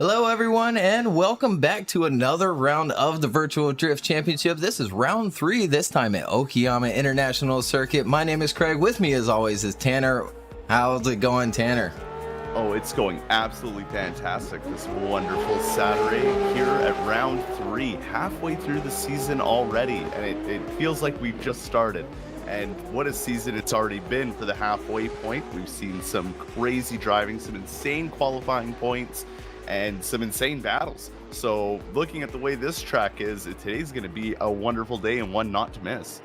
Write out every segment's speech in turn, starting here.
Hello everyone and welcome back to another round of the Virtual Drift Championship. This is round 3, this time at Okayama International Circuit. My name is Craig. With me as always is Tanner. How's it going, Tanner? Oh, it's going absolutely fantastic this wonderful Saturday here at round 3, halfway through the season already, and it feels like we've just started. And what a season it's already been for the halfway point. We've seen some crazy driving, some insane qualifying points, and some insane battles. So looking at the way this track is, today's going to be a wonderful day and one not to miss.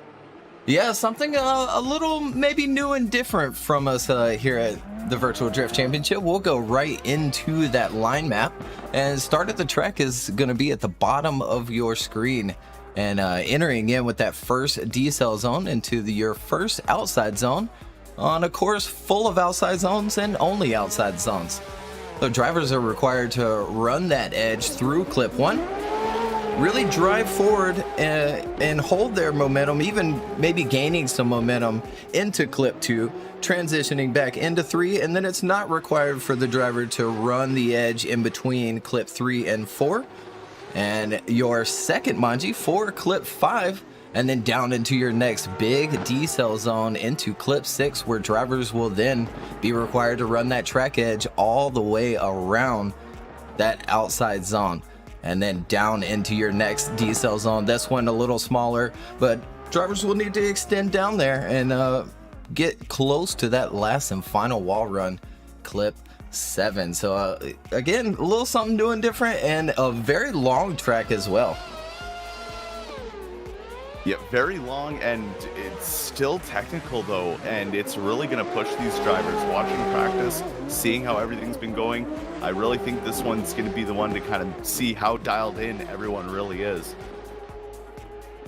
Yeah, something a little maybe new and different from us here at the Virtual Drift Championship. We'll go right into that line map, and start at the track is going to be at the bottom of your screen. And entering in with that first decel zone into your first outside zone on a course full of outside zones and only outside zones. So drivers are required to run that edge through clip 1, really drive forward and hold their momentum, even maybe gaining some momentum into clip 2, transitioning back into 3, and then it's not required for the driver to run the edge in between clip 3 and 4. And your second manji for clip 5, and then down into your next big decel zone into clip 6, where drivers will then be required to run that track edge all the way around that outside zone, and then down into your next decel zone. This one a little smaller, but drivers will need to extend down there and get close to that last and final wall run, clip 7. So again, a little something new and different, and a very long track as well. Yeah, very long, and it's still technical though, and it's really going to push these drivers. Watching practice, seeing how everything's been going, I really think this one's going to be the one to kind of see how dialed in everyone really is.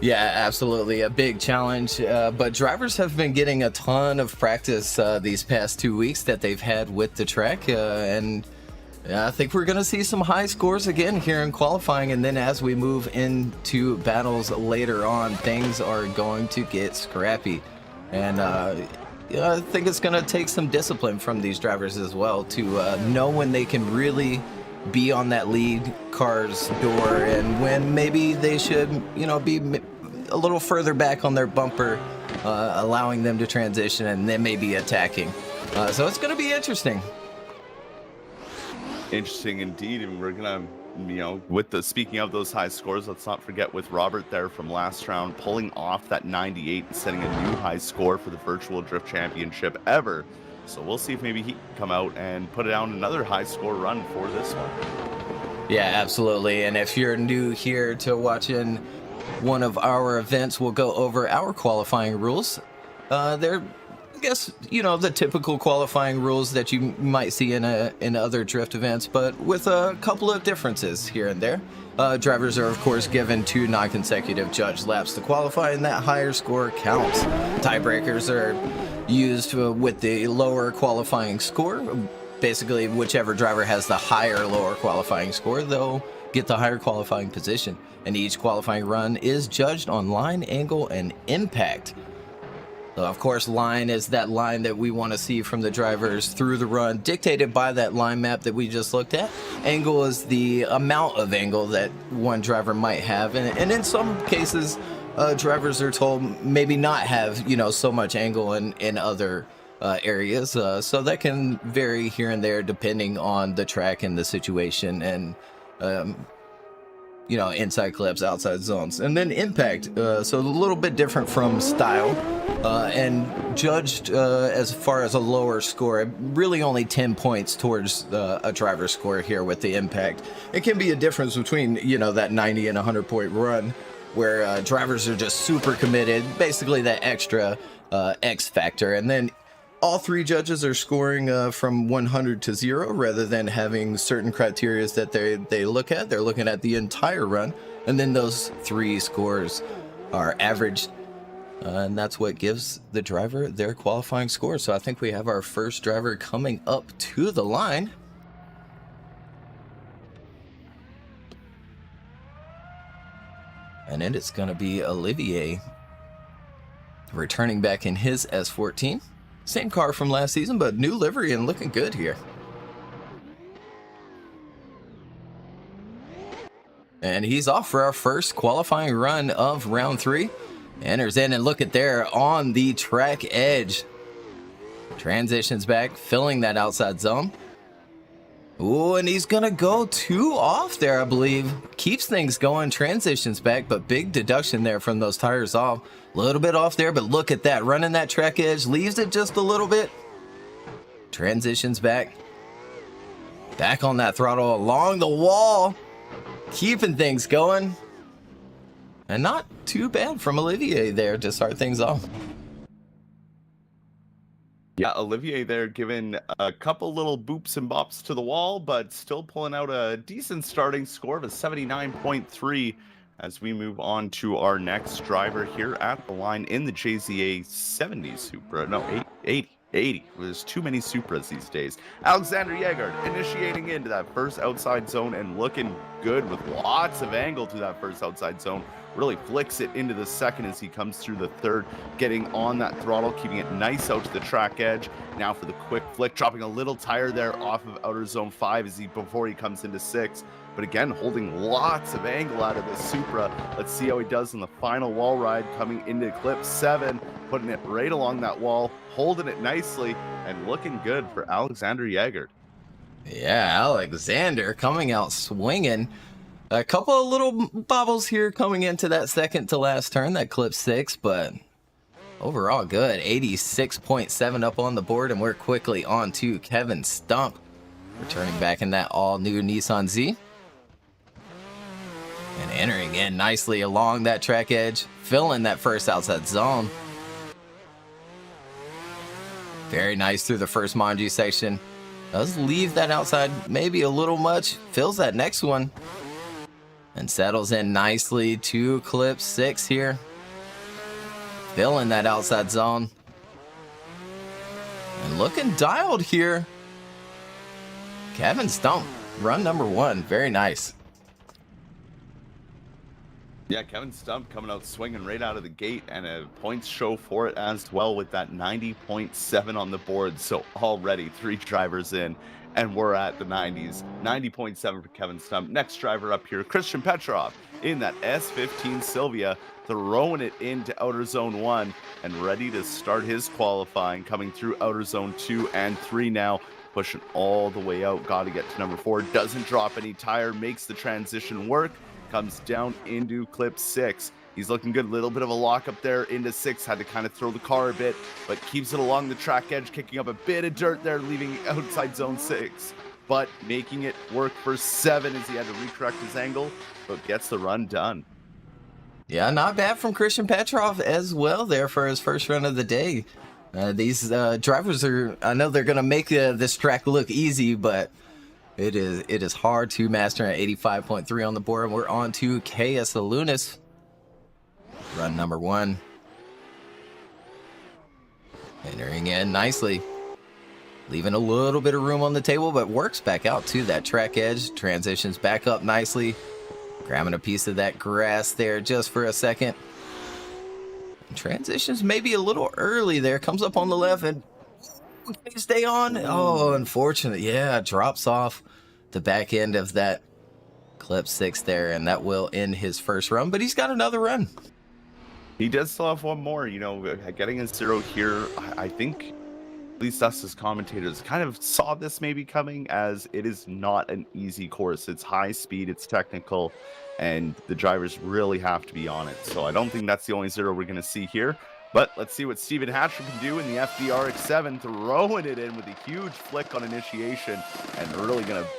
Yeah, absolutely. A big challenge, but drivers have been getting a ton of practice these past 2 weeks that they've had with the track, and I think we're going to see some high scores again here in qualifying, and then as we move into battles later on, things are going to get scrappy. And I think it's going to take some discipline from these drivers as well to know when they can really be on that lead car's door and when maybe they should, be a little further back on their bumper, allowing them to transition and then maybe attacking. So it's going to be interesting. Interesting indeed, and we're gonna, speaking of those high scores, let's not forget with Robert there from last round pulling off that 98 and setting a new high score for the Virtual Drift Championship ever. So we'll see if maybe he can come out and put down another high score run for this one. Yeah, absolutely. And if you're new here to watching one of our events, we'll go over our qualifying rules. They're, I guess, the typical qualifying rules that you might see in other drift events, but with a couple of differences here and there. Drivers are, of course, given 2 non-consecutive judge laps to qualify, and that higher score counts. Tiebreakers are used with the lower qualifying score. Basically, whichever driver has the higher lower qualifying score, they'll get the higher qualifying position. And each qualifying run is judged on line, angle, and impact. So of course, line is that line that we want to see from the drivers through the run, dictated by that line map that we just looked at. Angle is the amount of angle that one driver might have, and in some cases, drivers are told maybe not have so much angle in other areas. So that can vary here and there depending on the track and the situation, and inside clips, outside zones. And then impact, so a little bit different from style, and judged as far as a lower score, really only 10 points towards a driver's score here with the impact. It can be a difference between, that 90 and 100 point run where drivers are just super committed, basically that extra X factor. And then all 3 judges are scoring from 100 to 0 rather than having certain criteria that they look at. They're looking at the entire run, and then those 3 scores are averaged, and that's what gives the driver their qualifying score. So I think we have our first driver coming up to the line. And then it's going to be Olivier returning back in his S14. Same car from last season, but new livery and looking good here. And he's off for our first qualifying run of round 3. Enters in, and look at there on the track edge. Transitions back, filling that outside zone. Ooh, and he's gonna go 2 off there, I believe. Keeps things going, transitions back, but big deduction there from those tires off. A little bit off there, but look at that. Running that track edge, leaves it just a little bit. Transitions back. Back on that throttle along the wall. Keeping things going. And not too bad from Olivier there to start things off. Yeah, Olivier there giving a couple little boops and bops to the wall, but still pulling out a decent starting score of a 79.3 as we move on to our next driver here at the line in the JZA 70 Supra. No, 80. There's too many Supras these days. Alexander Jaeger initiating into that first outside zone and looking good with lots of angle to that first outside zone. Really flicks it into the second as he comes through the third, getting on that throttle, keeping it nice out to the track edge. Now for the quick flick, dropping a little tire there off of outer zone 5 before he comes into 6. But again, holding lots of angle out of the Supra. Let's see how he does in the final wall ride, coming into clip 7, putting it right along that wall, holding it nicely, and looking good for Alexander Jaeger. Yeah, Alexander coming out swinging. A couple of little bobbles here coming into that second to last turn, that clip 6, but overall good. 86.7 up on the board, and we're quickly on to Kevin Stump, returning back in that all-new Nissan Z. And entering in nicely along that track edge, filling that first outside zone. Very nice through the first Manji section. Does leave that outside maybe a little much. Fills that next one. And settles in nicely to clip 6 here. Filling that outside zone. And looking dialed here. Kevin Stump, run number 1. Very nice. Yeah, Kevin Stump coming out swinging right out of the gate, and a points show for it as well with that 90.7 on the board. So already 3 drivers in, and we're at the 90s. 90.7 for Kevin Stump. Next driver up here, Christian Petrov in that S15 Silvia, throwing it into outer zone 1 and ready to start his qualifying, coming through outer zone 2 and 3 now. Pushing all the way out, got to get to number 4. Doesn't drop any tire, makes the transition work. Comes down into clip 6. He's looking good. A little bit of a lock up there into 6. Had to kind of throw the car a bit, but keeps it along the track edge, kicking up a bit of dirt there, leaving outside zone 6. But making it work for 7 as he had to recorrect his angle, but gets the run done. Yeah, not bad from Christian Petrov as well there for his first run of the day. These drivers I know they're going to make this track look easy, but it is hard to master at 85.3 on the board. And we're on to KS Alunis. Run number 1. Entering in nicely. Leaving a little bit of room on the table, but works back out to that track edge. Transitions back up nicely. Grabbing a piece of that grass there just for a second. Transitions maybe a little early there. Comes up on the left and can you stay on? Oh, unfortunate. Yeah, drops off the back end of that clip 6 there, and that will end his first run, but he's got another run. He does still have one more, you know, getting a 0 here. I think at least us as commentators kind of saw this maybe coming, as it is not an easy course. It's high speed, it's technical, and the drivers really have to be on it. So I don't think that's the only 0 we're going to see here. But let's see what Steven Hatcher can do in the FDRX7, throwing it in with a huge flick on initiation and really going to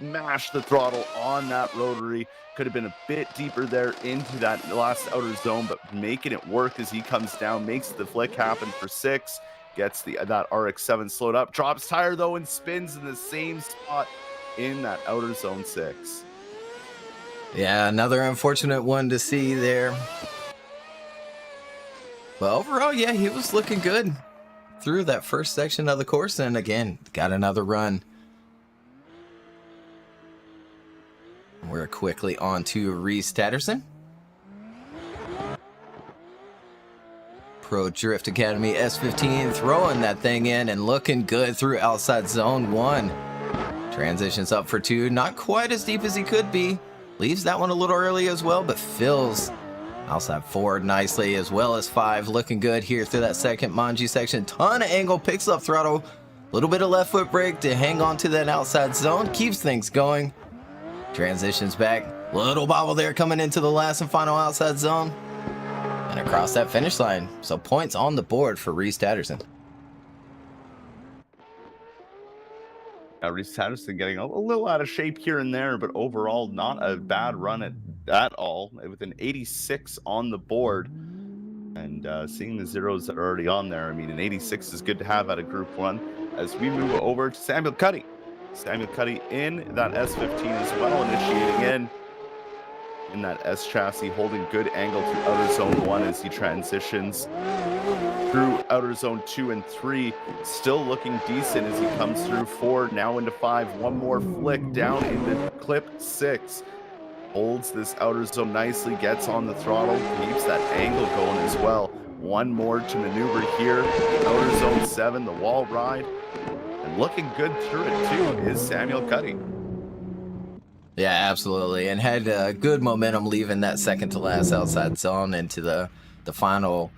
mash the throttle on that rotary. Could have been a bit deeper there into that last outer zone, but making it work as he comes down, makes the flick happen for 6, gets that RX7 slowed up, drops tire though and spins in the same spot in that outer zone 6. Yeah, another unfortunate one to see there. But overall, yeah, he was looking good through that first section of the course, and again, got another run. We're quickly on to Reese Tatterson. Pro Drift Academy S15, throwing that thing in and looking good through outside zone 1. Transitions up for 2, not quite as deep as he could be. Leaves that one a little early as well, but fills outside 4 nicely, as well as 5. Looking good here through that second Manji section. Ton of angle, picks up throttle. Little bit of left foot brake to hang on to that outside zone. Keeps things going. Transitions back. Little bobble there coming into the last and final outside zone. And across that finish line. So points on the board for Reese Tatterson. Reese Tatterson getting a little out of shape here and there, but overall not a bad run at all, with an 86 on the board. And seeing the zeros that are already on there, I mean, an 86 is good to have out of Group 1. As we move over to Samuel Cuddy. Samuel Cuddy in that S15 as well, initiating in that S chassis, holding good angle to outer zone 1 as he transitions through outer zone 2 and 3, still looking decent as he comes through 4, now into 5, one more flick down into clip 6, holds this outer zone nicely, gets on the throttle, keeps that angle going as well. One more to maneuver here, outer zone 7, the wall ride, and looking good through it too is Samuel Cuddy. Yeah, absolutely, and had good momentum leaving that second to last outside zone into the final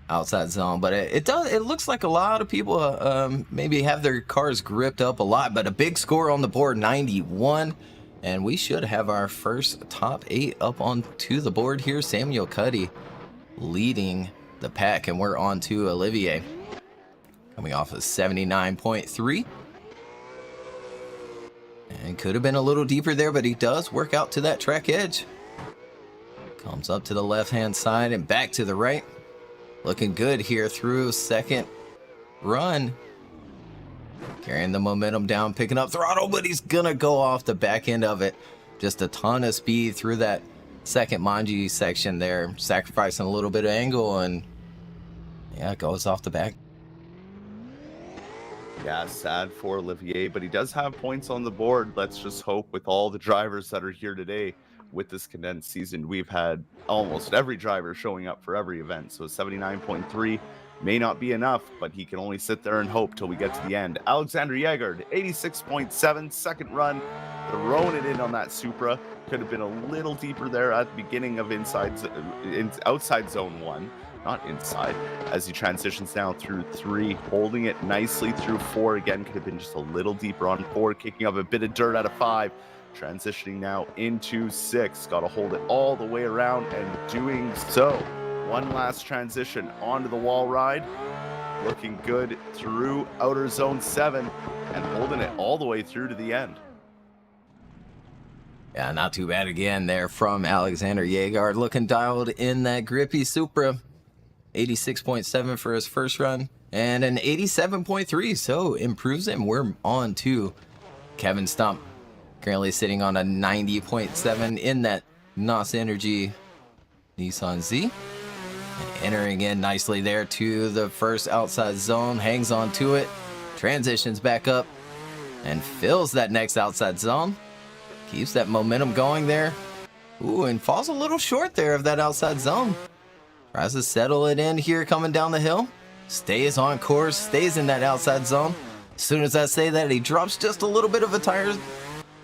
outside zone. But it looks like a lot of people maybe have their cars gripped up a lot, but a big score on the board, 91, and we should have our first top 8 up onto the board here. Samuel Cuddy leading the pack, and we're on to Olivier coming off of 79.3. And could have been a little deeper there, but he does work out to that track edge. Comes up to the left-hand side and back to the right. Looking good here through second run. Carrying the momentum down, picking up throttle, but he's gonna go off the back end of it. Just a ton of speed through that second Manji section there, sacrificing a little bit of angle, and yeah, it goes off the back. Yeah, sad for Olivier, but he does have points on the board. Let's just hope with all the drivers that are here today with this condensed season, we've had almost every driver showing up for every event. So 79.3 may not be enough, but he can only sit there and hope till we get to the end. Alexander Yegard, 86.7, second run, throwing it in on that Supra. Could have been a little deeper there at the beginning of outside zone 1. Not inside, as he transitions now through 3, holding it nicely through 4. Again, could have been just a little deeper on 4, kicking up a bit of dirt out of 5, transitioning now into 6. Got to hold it all the way around, and doing so. One last transition onto the wall ride, looking good through outer zone 7, and holding it all the way through to the end. Yeah, not too bad again there from Alexander Yegard, looking dialed in that grippy Supra. 86.7 for his first run, and an 87.3, so improves him. We're on to Kevin Stump, currently sitting on a 90.7 in that NOS Energy Nissan Z. And entering in nicely there to the first outside zone, hangs on to it, transitions back up, and fills that next outside zone. Keeps that momentum going there. Ooh, and falls a little short there of that outside zone. Tries to settle it in here coming down the hill. Stays on course, stays in that outside zone. As soon as I say that, he drops just a little bit of a tire.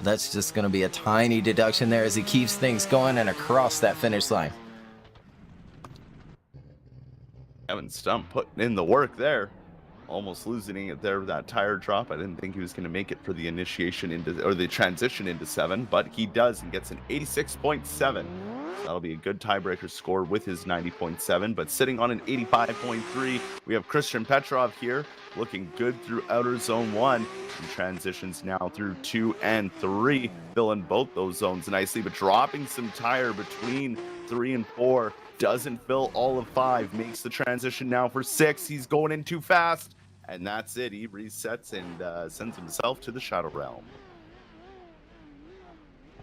That's just going to be a tiny deduction there as he keeps things going and across that finish line. Kevin Stump putting in the work there. Almost losing it there with that tire drop. I didn't think he was going to make it for the initiation into, or the transition into 7, but he does and gets an 86.7. That'll be a good tiebreaker score with his 90.7, but sitting on an 85.3, we have Christian Petrov here, looking good through outer zone 1, and transitions now through 2 and 3, filling both those zones nicely, but dropping some tire between 3 and 4, doesn't fill all of 5, makes the transition now for 6, he's going in too fast, and that's it, he resets and sends himself to the Shadow Realm.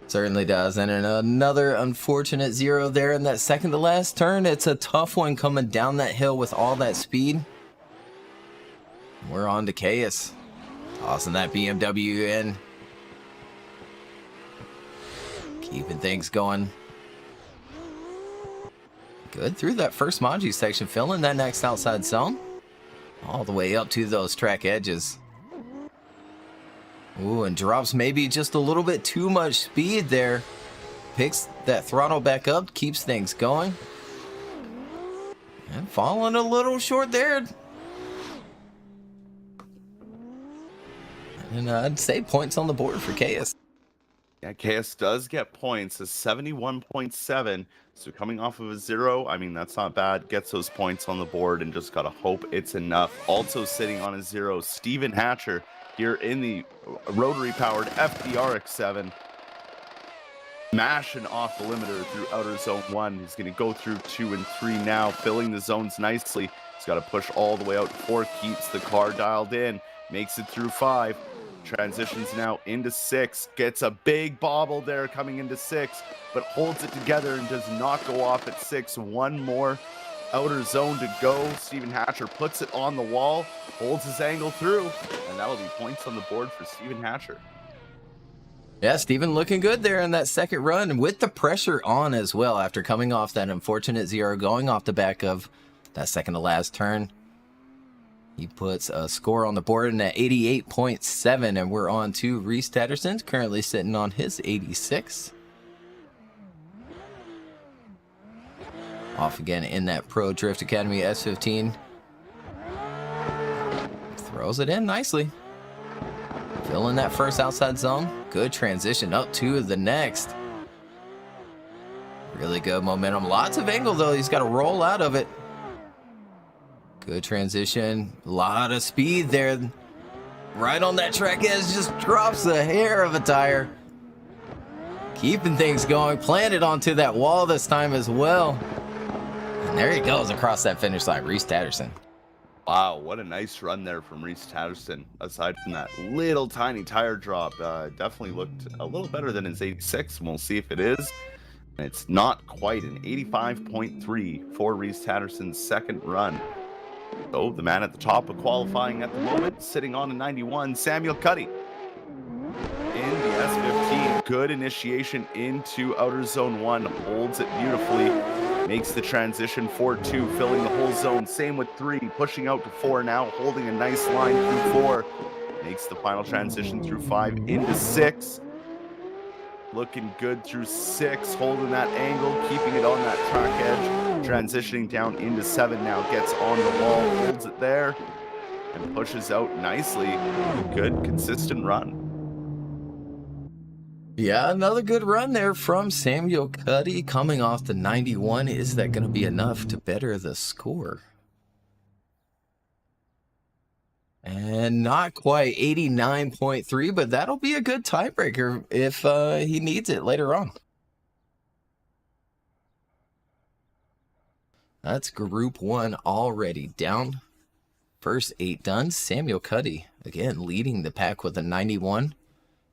Certainly does, and another unfortunate 0 there in that second to last turn. It's a tough one coming down that hill with all that speed. We're on to Chaos, tossing that BMW in, keeping things going. Good through that first Manji section, filling that next outside zone, all the way up to those track edges. Ooh, and drops maybe just a little bit too much speed there. picks that throttle back up, keeps things going. And falling a little short there. And I'd say points on the board for KS. Yeah, KS does get points, a 71.7. So coming off of a 0, I mean, that's not bad. Gets those points on the board and just got to hope it's enough. Also sitting on a 0, Steven Hatcher here in the rotary-powered FDRX7. Mashing off the limiter through outer zone 1. He's going to go through 2 and 3 now, filling the zones nicely. He's got to push all the way out to 4, keeps the car dialed in, makes it through 5. Transitions now into 6, gets a big bobble there coming into 6, but holds it together and does not go off at 6. One more outer zone to go. Steven Hatcher puts it on the wall, holds his angle through, and that'll be points on the board for Steven Hatcher. Yeah, Steven looking good there in that second run with the pressure on as well after coming off that unfortunate 0, going off the back of that second to last turn. He puts a score on the board in at 88.7, and we're on to Reese Tatterson, currently sitting on his 86. Off again in that Pro Drift Academy S15. Throws it in nicely. Filling that first outside zone. Good transition up to the next. Really good momentum. Lots of angle, though. He's got to roll out of it. Good transition. A lot of speed there. Right on that track edge. Just drops a hair of a tire. Keeping things going. Planted onto that wall this time as well. And there he goes across that finish line. Reese Tatterson. Wow, what a nice run there from Reese Tatterson. Aside from that little tiny tire drop, definitely looked a little better than his 86, and we'll see if it is. And it's not quite an 85.3 for Reese Tatterson's second run. So the man at the top of qualifying at the moment, sitting on a 91, Samuel Cuddy. In the S15, good initiation into outer zone 1, holds it beautifully. Makes the transition 4-2, filling the whole zone. Same with 3, pushing out to 4 now, holding a nice line through 4. Makes the final transition through 5 into 6. Looking good through 6, holding that angle, keeping it on that track edge. Transitioning down into 7 now, gets on the wall, holds it there, and pushes out nicely. Good, consistent run. Yeah, another good run there from Samuel Cuddy coming off the 91. Is that going to be enough to better the score? And not quite 89.3, but that'll be a good tiebreaker if he needs it later on. That's Group 1 already down. First 8 done. Samuel Cuddy, again, leading the pack with a 91.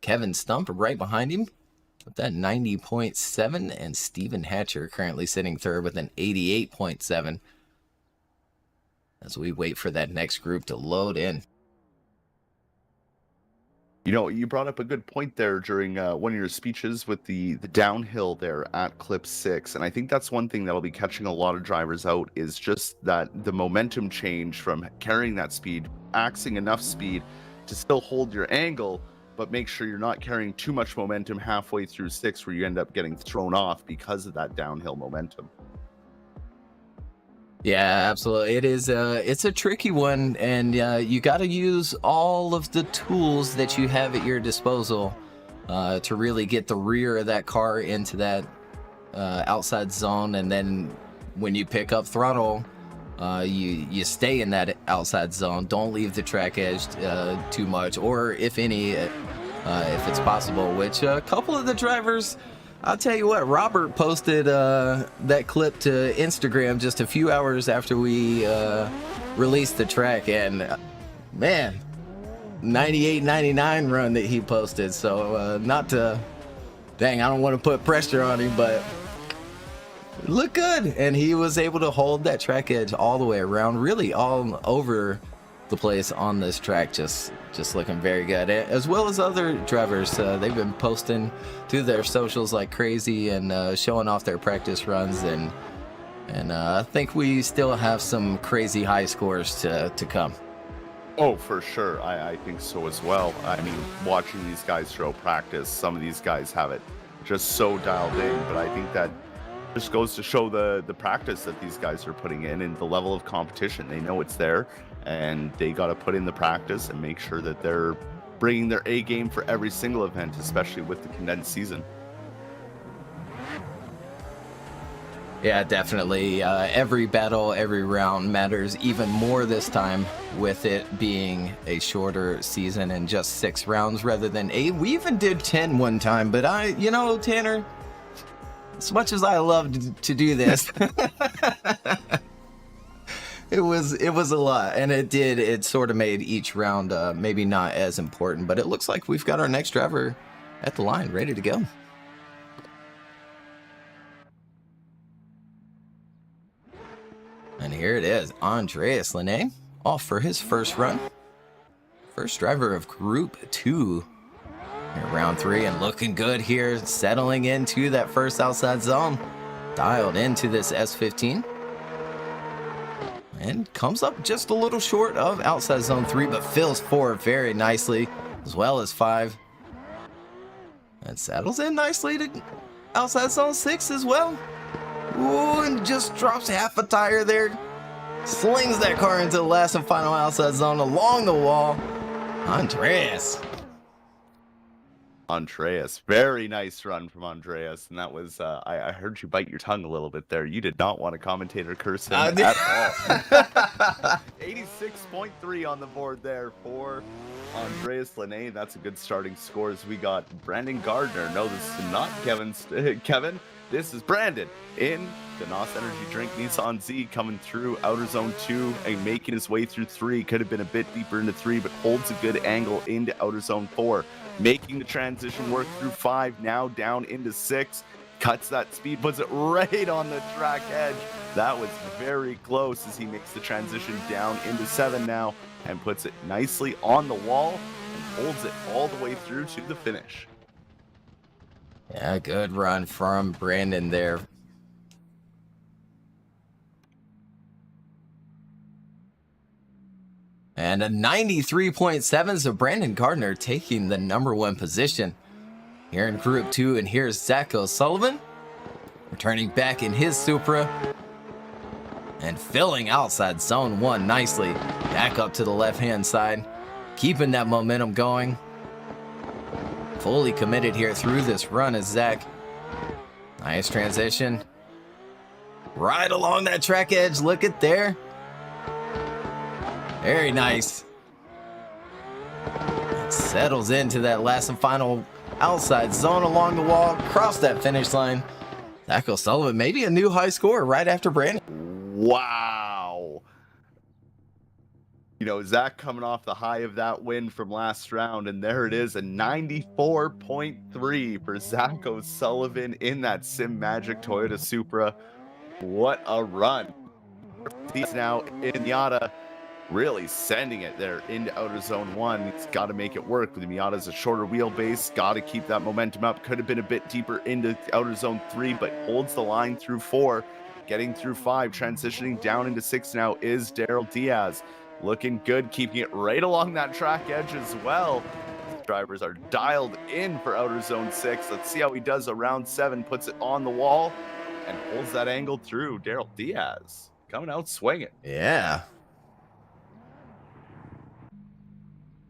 Kevin Stump right behind him with that 90.7, and Steven Hatcher currently sitting third with an 88.7 as we wait for that next group to load in. You know, you brought up a good point there during one of your speeches with the downhill there at Clip 6, and I think that's one thing that'll be catching a lot of drivers out is just that the momentum change from carrying that speed, axing enough speed to still hold your angle, but make sure you're not carrying too much momentum halfway through 6 where you end up getting thrown off because of that downhill momentum. Yeah, absolutely. It is it's a tricky one, and you got to use all of the tools that you have at your disposal to really get the rear of that car into that outside zone, and then when you pick up throttle, you stay in that outside zone. Don't leave the track edge too much, or if any, if it's possible, which a couple of the drivers, I'll tell you what, Robert posted that clip to Instagram just a few hours after we released the track, and man, 98-99 run that he posted. So not to, dang, I don't want to put pressure on him, but look good, and he was able to hold that track edge all the way around, really all over the place on this track, just looking very good, as well as other drivers. They've been posting to their socials like crazy and showing off their practice runs, and I think we still have some crazy high scores to come. Oh, for sure. I think so as well. I mean, watching these guys throw practice, some of these guys have it just so dialed in. But I think that just goes to show the practice that these guys are putting in and the level of competition. They know it's there, and they got to put in the practice and make sure that they're bringing their A game for every single event, especially with the condensed season. Yeah, definitely. Every battle, every round matters even more this time with it being a shorter season and just 6 rounds rather than 8. We even did 10 one time, but Tanner, as much as I loved to do this, it was a lot, and it sort of made each round maybe not as important, but it looks like we've got our next driver at the line ready to go. And here it is, Andreas Linné, off for his first run. First driver of Group 2 in round 3, and looking good here, settling into that first outside zone. Dialed into this S15. And comes up just a little short of outside zone 3, but fills 4 very nicely, as well as 5. And saddles in nicely to outside zone 6 as well. Ooh, and just drops half a tire there. Slings that car into the last and final outside zone along the wall. Andreas. Very nice run from Andreas. And that was, I heard you bite your tongue a little bit there. You did not want a commentator curse him at all. 86.3 on the board there for Andreas Linné. That's a good starting score as we got Brandon Gardner. No, this is not Kevin. This is Brandon in the NOS Energy Drink Nissan Z, coming through outer zone 2 and making his way through 3. Could have been a bit deeper into 3, but holds a good angle into outer zone 4. Making the transition work through 5, now down into 6. Cuts that speed, puts it right on the track edge. That was very close as he makes the transition down into 7 now and puts it nicely on the wall and holds it all the way through to the finish. Yeah, good run from Brandon there. And a 93.7, so Brandon Gardner taking the #1 position here in Group 2. And here's Zach O'Sullivan returning back in his Supra and filling outside zone 1 nicely. Back up to the left-hand side, keeping that momentum going. Fully committed here through this run as Zach. Nice transition. Right along that track edge. Look at there. Very nice. Settles into that last and final outside zone along the wall. Across that finish line. Zach O'Sullivan, maybe a new high score right after Brandon. Wow. You know, Zach coming off the high of that win from last round, and there it is, a 94.3 for Zach O'Sullivan in that Sim Magic Toyota Supra. What a run. He's now in Miata, really sending it there into outer zone 1. He's got to make it work. The Miata's a shorter wheelbase, got to keep that momentum up. Could have been a bit deeper into outer zone 3, but holds the line through 4, getting through 5, transitioning down into 6 now is Daryl Diaz. Looking good, keeping it right along that track edge as well. Drivers are dialed in for outer zone 6. Let's see how he does around 7. Puts it on the wall and holds that angle through. Daryl Diaz coming out swinging. Yeah.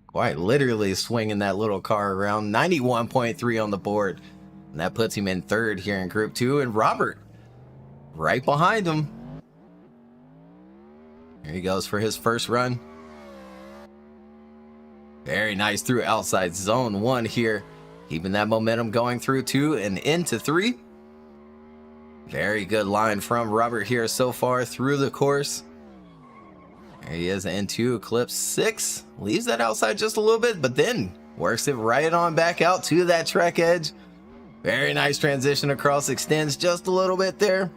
Quite literally swinging that little car around. 91.3 on the board. And that puts him in 3rd here in Group 2. And Robert right behind him. Here he goes for his first run. Very nice through outside zone 1 here. Keeping that momentum going through 2 and into 3. Very good line from Robert here so far through the course. There he is into Eclipse 6. Leaves that outside just a little bit, but then works it right on back out to that track edge. Very nice transition across, extends just a little bit there.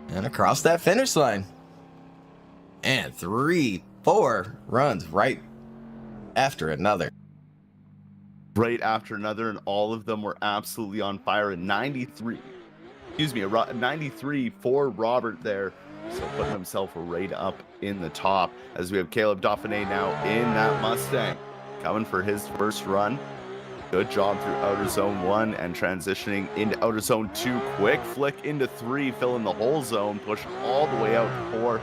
And across that finish line. And 3, 4 runs right after another. Right after another, and all of them were absolutely on fire. A 93 for Robert there. So putting himself right up in the top as we have Caleb Dauphiné now in that Mustang coming for his first run. Good job through outer zone 1 and transitioning into outer zone 2. Quick flick into 3, fill in the whole zone, push all the way out to 4.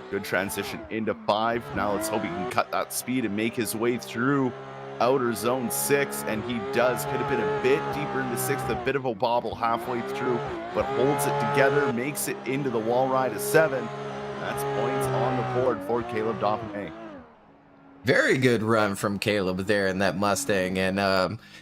Good transition into 5. Now let's hope he can cut that speed and make his way through outer zone 6, and he does. Could have been a bit deeper into 6th, a bit of a bobble halfway through, but holds it together, makes it into the wall ride of 7. That's points on the board for Caleb Dauphiné. Very good run from Caleb there in that Mustang, and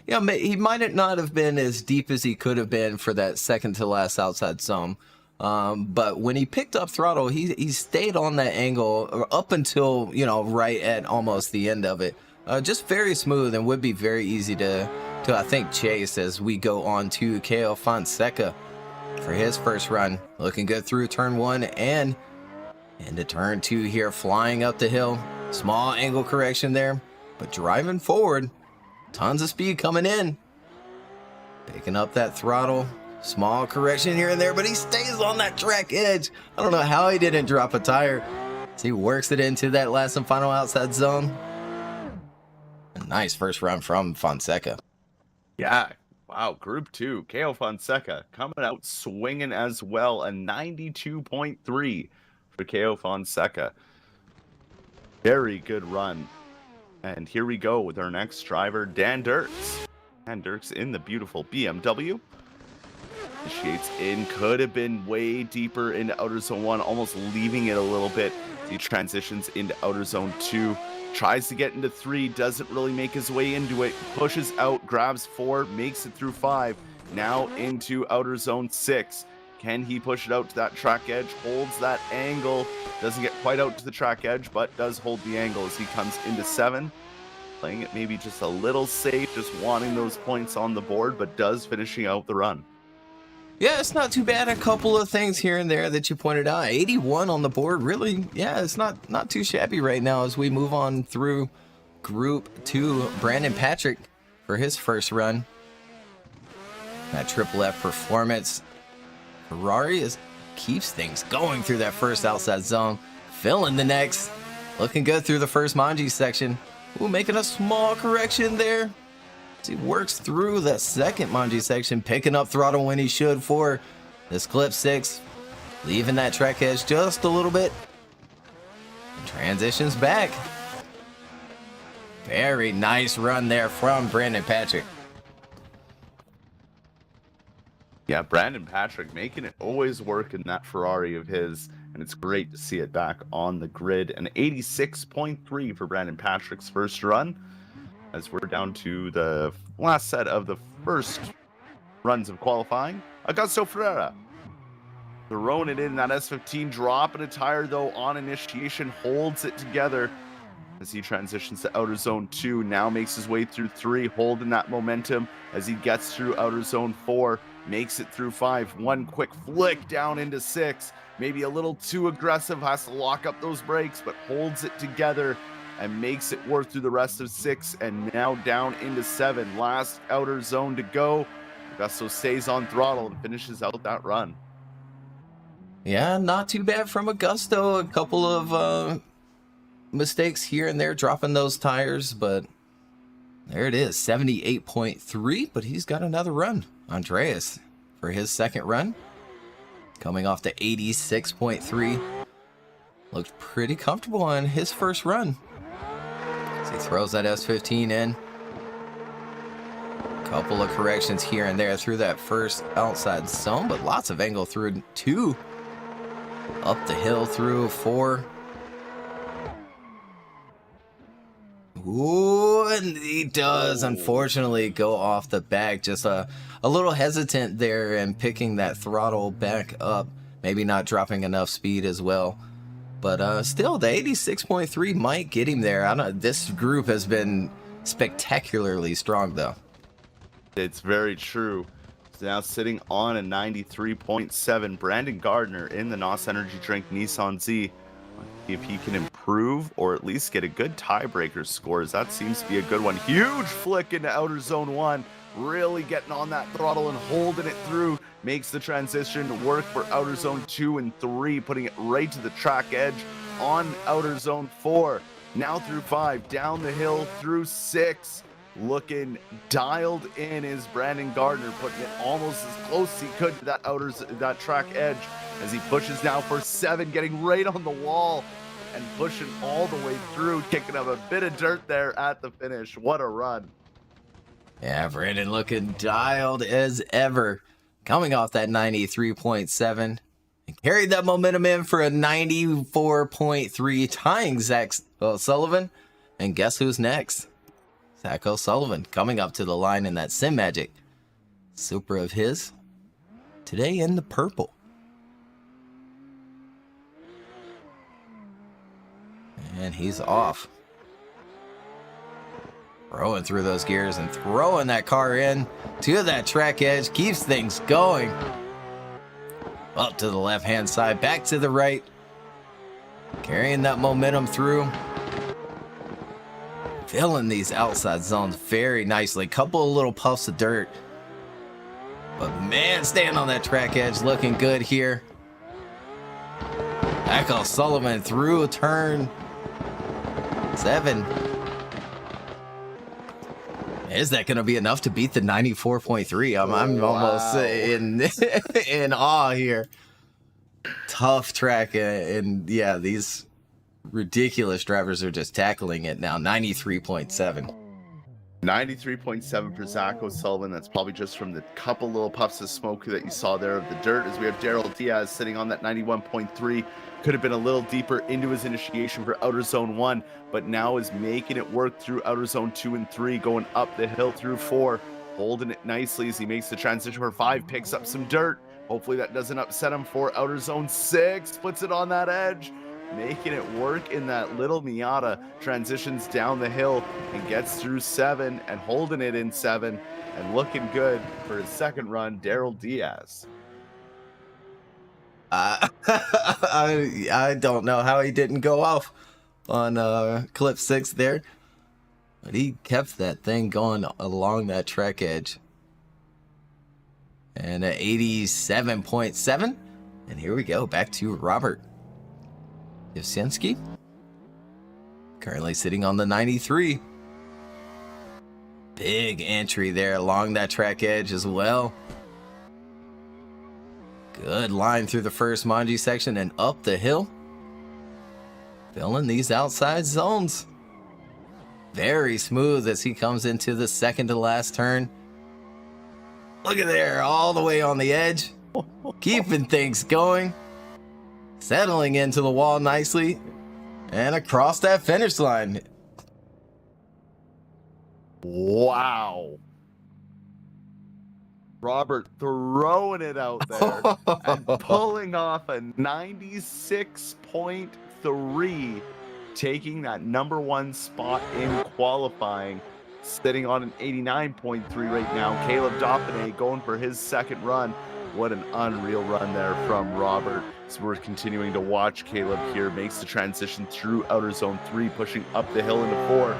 he might not have been as deep as he could have been for that second to last outside zone. But when he picked up throttle, he stayed on that angle up until right at almost the end of it. Just very smooth and would be very easy to I think chase as we go on to Kale Fonseca for his first run. Looking good through turn 1 and into turn 2 here, flying up the hill. Small angle correction there, but driving forward. Tons of speed coming in. Picking up that throttle. Small correction here and there, but he stays on that track edge. I don't know how he didn't drop a tire as he works it into that last and final outside zone. A nice first run from Fonseca. Yeah, wow, Group 2, Kale Fonseca coming out swinging as well. A 92.3 for Kale Fonseca. Very good run. And here we go with our next driver, Dan Dirks. Dan Dirks in the beautiful BMW. Initiates in, could have been way deeper into outer zone 1, almost leaving it a little bit. He transitions into outer zone 2, tries to get into 3, doesn't really make his way into it, pushes out, grabs 4, makes it through 5, now into outer zone 6. Can he push it out to that track edge? Holds that angle. Doesn't get quite out to the track edge, but does hold the angle as he comes into 7. Playing it maybe just a little safe, just wanting those points on the board, but does finishing out the run. Yeah, it's not too bad. A couple of things here and there that you pointed out. 81 on the board, really. Yeah, it's not too shabby right now as we move on through Group 2. Brandon Patrick for his first run. That Triple F performance. Ferrari keeps things going through that first outside zone. Filling the next. Looking good through the first Manji section. Ooh, making a small correction there. As he works through that second Manji section, picking up throttle when he should for this clip 6. Leaving that track edge just a little bit. And transitions back. Very nice run there from Brandon Patrick. Yeah, Brandon Patrick making it always work in that Ferrari of his, and it's great to see it back on the grid. An 86.3 for Brandon Patrick's first run, as we're down to the last set of the first runs of qualifying. Augusto Ferreira throwing it in that S15, dropping a tire though on initiation, holds it together as he transitions to outer zone 2, now makes his way through 3, holding that momentum as he gets through outer zone 4, makes it through 5, one quick flick down into 6, maybe a little too aggressive, has to lock up those brakes, but holds it together and makes it work through the rest of 6, and now down into 7, last outer zone to go. Augusto stays on throttle and finishes out that run. Yeah, not too bad from Augusto. A couple of mistakes here and there, dropping those tires, but there it is, 78.3, but he's got another run. Andreas for his second run, coming off the 86.3. Looked pretty comfortable on his first run. As he throws that S15 in. Couple of corrections here and there through that first outside zone, but lots of angle through 2. Up the hill through 4. Ooh, and he does unfortunately go off the back. Just a little hesitant there and picking that throttle back up. Maybe not dropping enough speed as well. But still, the 86.3 might get him there. I don't. This group has been spectacularly strong, though. It's very true. He's now sitting on a 93.7. Brandon Gardner in the NOS Energy Drink Nissan Z. If he can improve or at least get a good tiebreaker scores, that seems to be a good one. Huge flick into outer zone 1, really getting on that throttle and holding it through, makes the transition work for outer zone 2 and 3, putting it right to the track edge on outer zone 4. Now through 5, down the hill through 6, looking dialed in is Brandon Gardner, putting it almost as close as he could to that track edge as he pushes now for 7, getting right on the wall and pushing all the way through, kicking up a bit of dirt there at the finish. What a run. Yeah, Brandon looking dialed as ever, coming off that 93.7 and carried that momentum in for a 94.3, tying Zach O'Sullivan. And guess who's next? Zach O'Sullivan coming up to the line in that Sim Magic Supra of his, today in the purple. And he's off. Throwing through those gears and throwing that car in to that track edge. Keeps things going. Up to the left-hand side, back to the right. Carrying that momentum through. Filling these outside zones very nicely. Couple of little puffs of dirt. But man, staying on that track edge, looking good here. Zach Sullivan through turn 7. Is that going to be enough to beat the 94.3? I'm almost in awe here. Tough track, and yeah, these ridiculous drivers are just tackling it now. 93.7. 93.7 for Zach O'Sullivan. That's probably just from the couple little puffs of smoke that you saw there of the dirt, as we have Daryl Diaz sitting on that 91.3. Could have been a little deeper into his initiation for Outer Zone 1, but now is making it work through Outer Zone 2 and 3, going up the hill through 4, holding it nicely as he makes the transition for 5, picks up some dirt. Hopefully that doesn't upset him for Outer Zone 6, puts it on that edge, making it work in that little Miata, transitions down the hill and gets through 7 and holding it in 7 and looking good for his second run, Daryl Diaz. I don't know how he didn't go off on clip 6 there, but he kept that thing going along that track edge. And at 87.7, and here we go, back to Robert Yevsensky, currently sitting on the 93. Big entry there along that track edge as well. Good line through the first Manji section and up the hill. Filling these outside zones. Very smooth as he comes into the second to last turn. Look at there, all the way on the edge. Keeping things going. Settling into the wall nicely. And across that finish line. Wow. Robert throwing it out there and pulling off a 96.3, taking that number 1 spot in qualifying, sitting on an 89.3 right now. Caleb Dauphiné going for his second run. What an unreal run there from Robert. So we're continuing to watch Caleb here, makes the transition through Outer Zone 3, pushing up the hill into 4,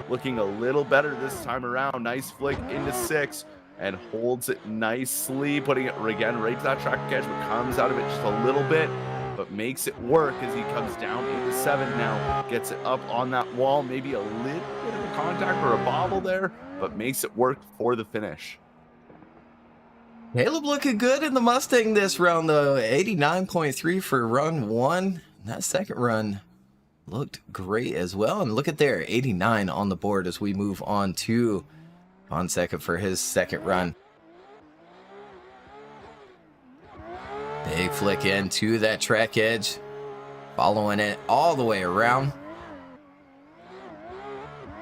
looking a little better this time around. Nice flick into 6. And holds it nicely, putting it again right to that track edge, but comes out of it just a little bit, but makes it work as he comes down into 7 now, gets it up on that wall, maybe a little bit of a contact or a bobble there, but makes it work for the finish. Caleb looking good in the Mustang this round, though. 89.3 for run 1. That second run looked great as well. And look at there, 89 on the board as we move on to Fonseca for his second run. Big flick into that track edge. Following it all the way around.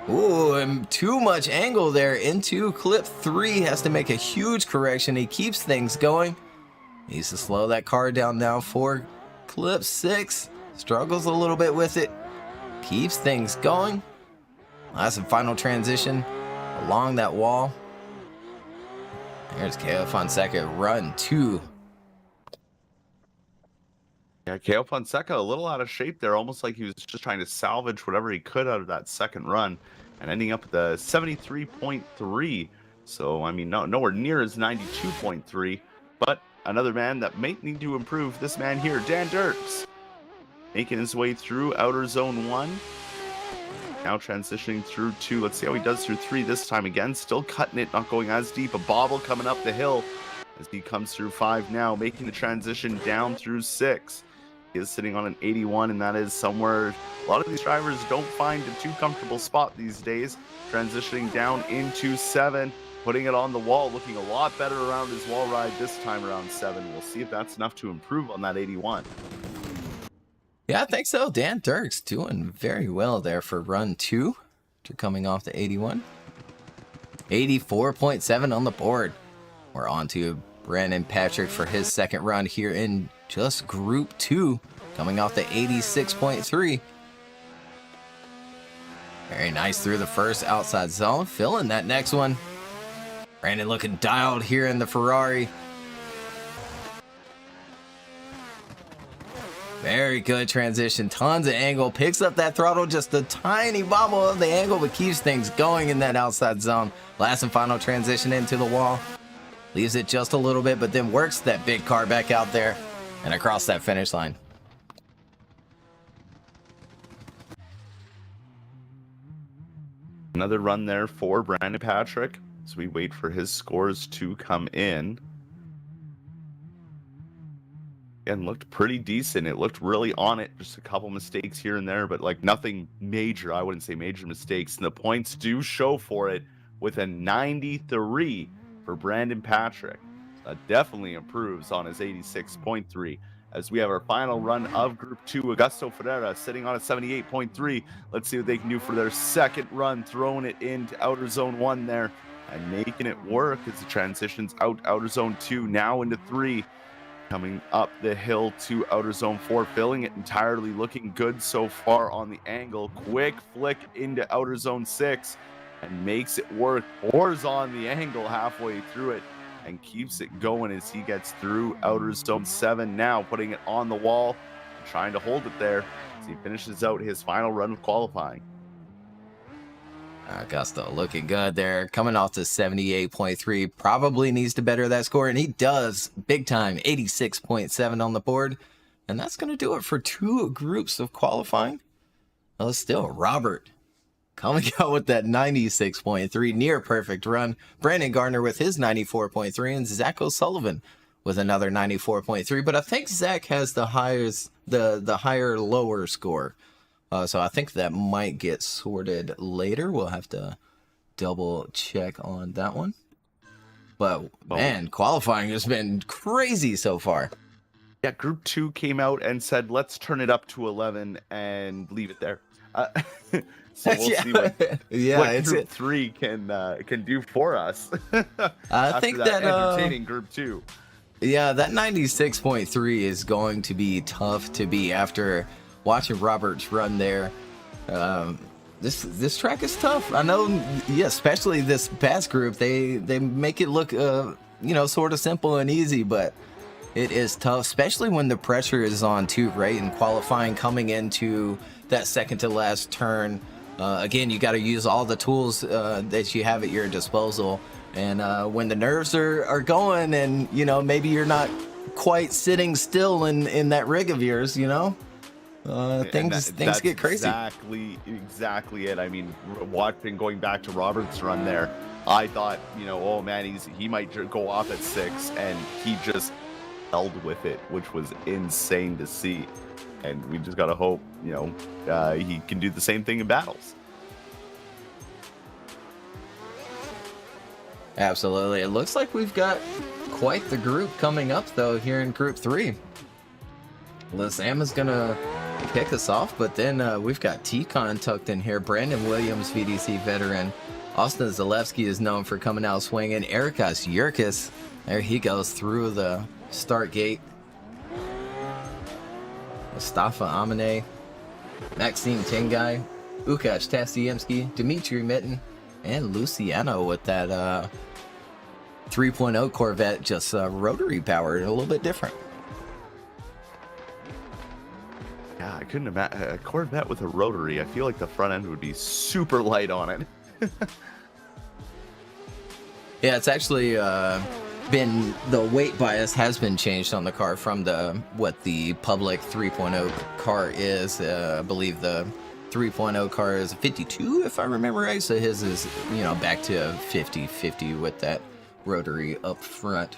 Ooh, and too much angle there into clip 3. Has to make a huge correction. He keeps things going. Needs to slow that car down now for clip 6. Struggles a little bit with it. Keeps things going. Last and final transition along that wall. There's Caleb Fonseca, run 2. Yeah, Caleb Fonseca a little out of shape there, almost like he was just trying to salvage whatever he could out of that second run, and ending up at the 73.3. So, I mean, nowhere near his 92.3, but another man that might need to improve. This man here, Dan Dirks, making his way through Outer Zone 1. now transitioning through 2. Let's see how he does through 3 this time. Again, still cutting it, not going as deep. A bobble coming up the hill as he comes through 5 now, making the transition down through 6. He is sitting on an 81, and that is somewhere a lot of these drivers don't find a too comfortable spot these days. Transitioning down into 7, putting it on the wall, looking a lot better around his wall ride this time around 7. We'll see if that's enough to improve on that 81. Yeah, I think so. Dan Dirks doing very well there for run 2 to coming off the 81. 84.7 on the board. We're on to Brandon Patrick for his second run here in just Group 2, coming off the 86.3. Very nice through the first outside zone, filling that next one. Brandon looking dialed here in the Ferrari. Very good transition, tons of angle, picks up that throttle, just a tiny bobble of the angle, but keeps things going in that outside zone. Last and final transition into the wall. Leaves it just a little bit, but then works that big car back out there and across that finish line. Another run there for Brandon Patrick as we wait for his scores to come in. And looked pretty decent. It looked really on it. Just a couple mistakes here and there, but like nothing major. I wouldn't say major mistakes. And the points do show for it with a 93 for Brandon Patrick. That definitely improves on his 86.3. As we have our final run of Group 2, Augusto Ferreira sitting on a 78.3. Let's see what they can do for their second run, throwing it into Outer Zone 1 there and making it work as it transitions out Outer Zone 2, now into 3. Coming up the hill to Outer Zone 4, filling it entirely, looking good so far on the angle. Quick flick into Outer Zone 6 and makes it work. Pours on the angle halfway through it and keeps it going as he gets through Outer Zone 7 now, putting it on the wall and trying to hold it there as he finishes out his final run of qualifying. Augusto looking good there, coming off to 78.3. Probably needs to better that score, and he does big time. 86.7 on the board, and that's going to do it for 2 groups of qualifying. Well, still Robert coming out with that 96.3, near perfect run. Brandon Gardner with his 94.3, and Zach O'Sullivan with another 94.3. But I think Zach has the highest, the higher lower score. So I think that might get sorted later. We'll have to double check on that one. But man, qualifying has been crazy so far. Yeah, Group 2 came out and said, let's turn it up to 11 and leave it there. So we'll see what Group 3 can do for us. I think that entertaining Group 2. Yeah, that 96.3 is going to be tough to beat after watching Roberts run there. This track is tough. I know, yeah, especially this past group, they make it look sort of simple and easy, but it is tough, especially when the pressure is on too, right? And qualifying coming into that second to last turn. Again, you got to use all the tools that you have at your disposal. And when the nerves are going and, maybe you're not quite sitting still in that rig of yours, things get crazy. Exactly it. I mean, going back to Robert's run there, I thought, oh man, he might go off at 6, and he just held with it, which was insane to see. And we just gotta hope, he can do the same thing in battles. Absolutely. It looks like we've got quite the group coming up though here in Group 3. Sam is gonna kick us off, but then we've got T-Con tucked in here. Brandon Williams, VDC veteran. Austin Zalewski is known for coming out swinging. Erikas Yurkis, there he goes through the start gate. Mustafa Amine, Maxime Tengai, Łukasz Tastiemski, Dimitri Mitten, and Luciano with that 3.0 Corvette, just rotary powered, a little bit different. Yeah, I couldn't imagine a Corvette with a rotary. I feel like the front end would be super light on it. Yeah, it's actually been, the weight bias has been changed on the car from what the public 3.0 car is. I believe the 3.0 car is 52, if I remember right. So his is, you know, back to 50-50 with that rotary up front.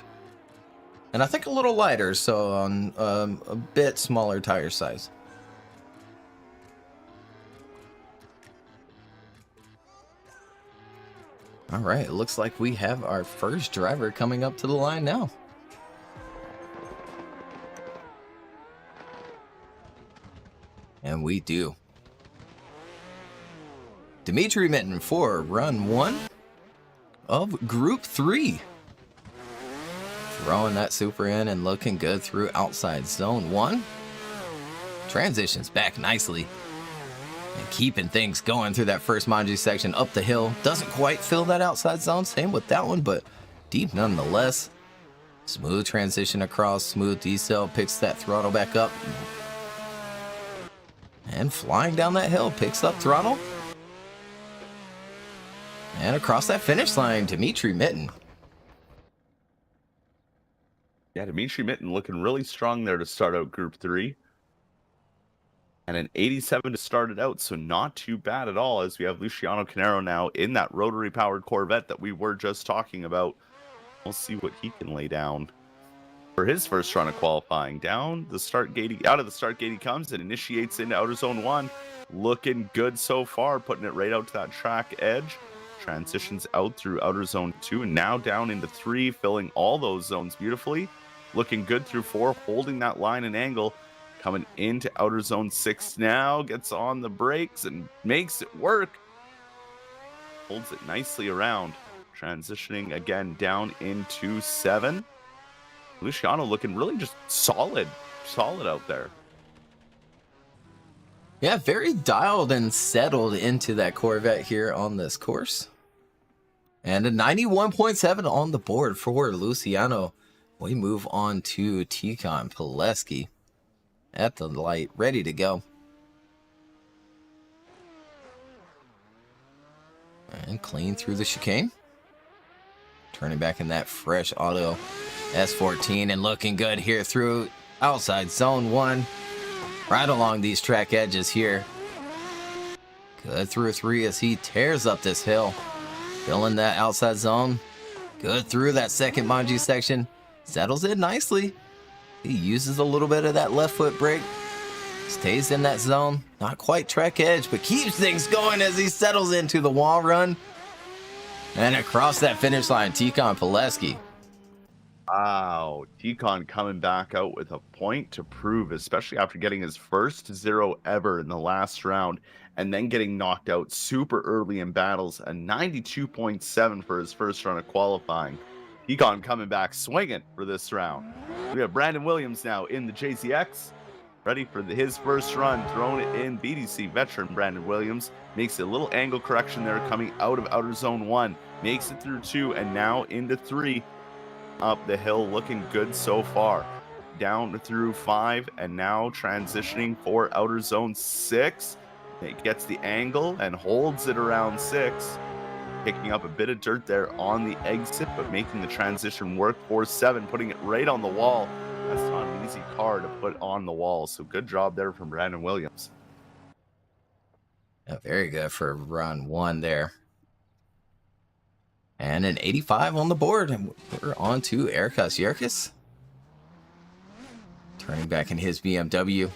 And I think a little lighter, so on a bit smaller tire size. All right, it looks like we have our first driver coming up to the line now. And we do. Dimitri Mitten for run 1 of Group 3. Throwing that super in and looking good through outside zone 1. Transitions back nicely. And keeping things going through that first Manji section up the hill. Doesn't quite fill that outside zone. Same with that one, but deep nonetheless. Smooth transition across, smooth decel, picks that throttle back up. And flying down that hill, picks up throttle. And across that finish line, Dimitri Mitten. Yeah, Dimitri Mitten looking really strong there to start out Group 3. And an 87 to start it out, so not too bad at all, as we have Luciano Canero now in that rotary-powered Corvette that we were just talking about. We'll see what he can lay down for his first run of qualifying. Down the start gate, out of the start gate he comes and initiates into outer zone 1. Looking good so far, putting it right out to that track edge. Transitions out through outer zone 2 and now down into 3, filling all those zones beautifully. Looking good through 4, holding that line and angle. Coming into outer zone 6 now, gets on the brakes and makes it work. Holds it nicely around. Transitioning again down into 7. Luciano looking really just solid out there. Yeah, very dialed and settled into that Corvette here on this course. And a 91.7 on the board for Luciano. We move on to Tikhon Pileski at the light, ready to go. And clean through the chicane. Turning back in that fresh auto S14 and looking good here through outside zone 1. Right along these track edges here. Good through 3 as he tears up this hill. Filling that outside zone. Good through that second Manji section. Settles in nicely. He uses a little bit of that left foot brake. Stays in that zone. Not quite track edge, but keeps things going as he settles into the wall run. And across that finish line, Tikhon Pileski. Wow, Tikhon coming back out with a point to prove, especially after getting his first 0 ever in the last round and then getting knocked out super early in battles. A 92.7 for his first run of qualifying. Tikhon coming back swinging for this round. We have Brandon Williams now in the JZX, ready for his first run, throwing it in. VDC veteran Brandon Williams makes a little angle correction there coming out of outer zone 1, makes it through 2 and now into 3. Up the hill, looking good so far. Down through 5 and now transitioning for outer zone 6. It gets the angle and holds it around 6. Picking up a bit of dirt there on the exit, but making the transition work for 7, putting it right on the wall. That's not an easy car to put on the wall, so good job there from Brandon Williams. Yeah, very good for run 1 there. And an 85 on the board, and we're on to Erikas Yerkes. Turning back in his BMW.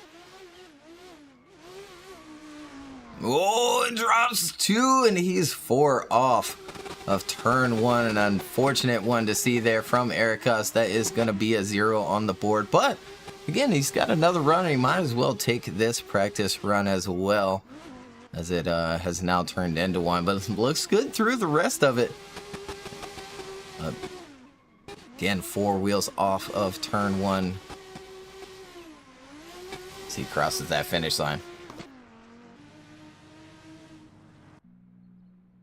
Oh, it drops 2, and he's 4 off of turn 1. An unfortunate one to see there from Erikas. That is going to be a 0 on the board. But, again, he's got another run, and he might as well take this practice run as well, as it has now turned into 1. But it looks good through the rest of it. Again, 4 wheels off of turn 1. As he crosses that finish line.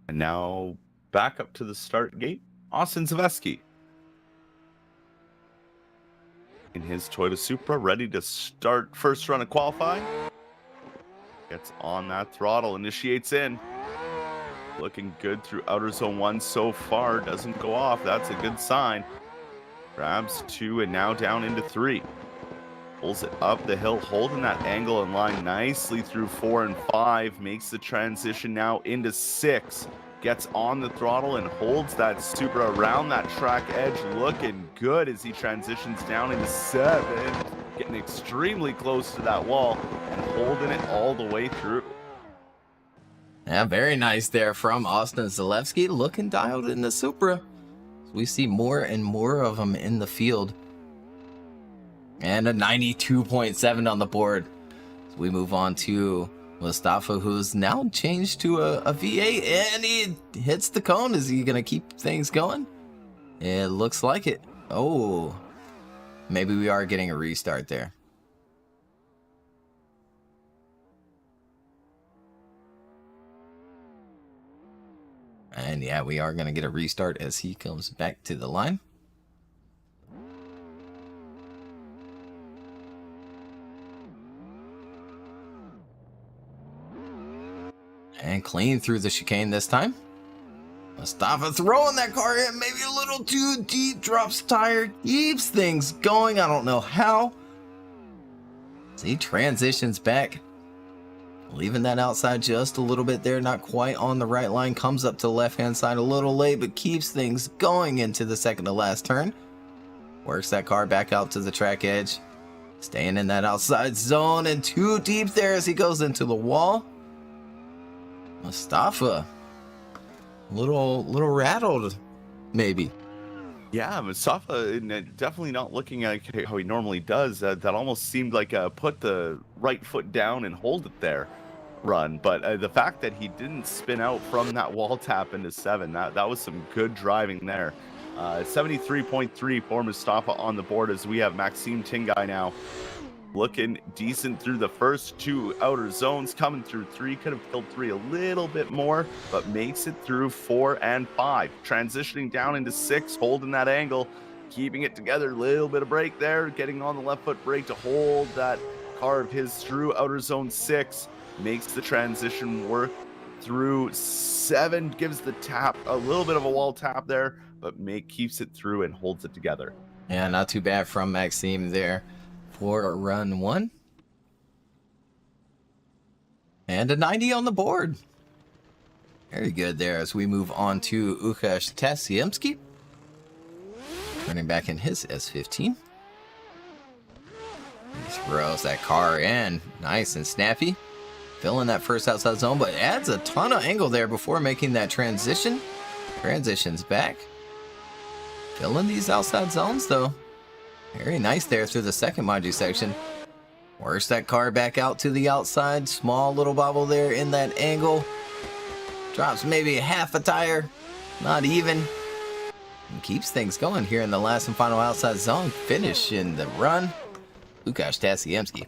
And now back up to the start gate, Austin Zaveski. In his Toyota Supra, ready to start first run of qualifying. Gets on that throttle, initiates in. Looking good through outer zone 1 so far. Doesn't go off. That's a good sign. Grabs 2 and now down into 3. Pulls it up the hill, holding that angle and line nicely through 4 and 5. Makes the transition now into 6. Gets on the throttle and holds that Supra around that track edge. Looking good as he transitions down into 7. Getting extremely close to that wall and holding it all the way through. Yeah, very nice there from Austin Zalewski, looking dialed in the Supra. We see more and more of them in the field. And a 92.7 on the board. So we move on to Mustafa, who's now changed to a V8, and he hits the cone. Is he going to keep things going? It looks like it. Oh, maybe we are getting a restart there. And yeah, we are going to get a restart as he comes back to the line. And clean through the chicane this time. Mustafa throwing that car in, maybe a little too deep, drops tire, keeps things going. I don't know how. As he transitions back, leaving that outside just a little bit there, not quite on the right line. Comes up to the left-hand side a little late, but keeps things going into the second to last turn. Works that car back out to the track edge. Staying in that outside zone and too deep there as he goes into the wall. Mustafa, a little rattled, maybe. Yeah, Mustafa definitely not looking like how he normally does. That almost seemed like a put the right foot down and hold it there run. But the fact that he didn't spin out from that wall tap into 7, that was some good driving there. 73.3 for Mustafa on the board as we have Maxime Tingai now. Looking decent through the first 2 outer zones, coming through 3, could have killed 3 a little bit more, but makes it through 4 and 5. Transitioning down into 6, holding that angle, keeping it together, little bit of brake there, getting on the left foot brake to hold that car of his through outer zone 6, makes the transition work through 7, gives the tap, a little bit of a wall tap there, but keeps it through and holds it together. Yeah, not too bad from Maxime there. For run 1. And a 90 on the board. Very good there as we move on to Łukasz Tasiemski. Turning back in his S15. He throws that car in. Nice and snappy. Filling that first outside zone, but adds a ton of angle there before making that transition. Transitions back. Filling these outside zones though. Very nice there through the second Maju section. Works that car back out to the outside. Small little bobble there in that angle. Drops maybe half a tire. Not even. And keeps things going here in the last and final outside zone. Finish in the run. Łukasz Tasiemski.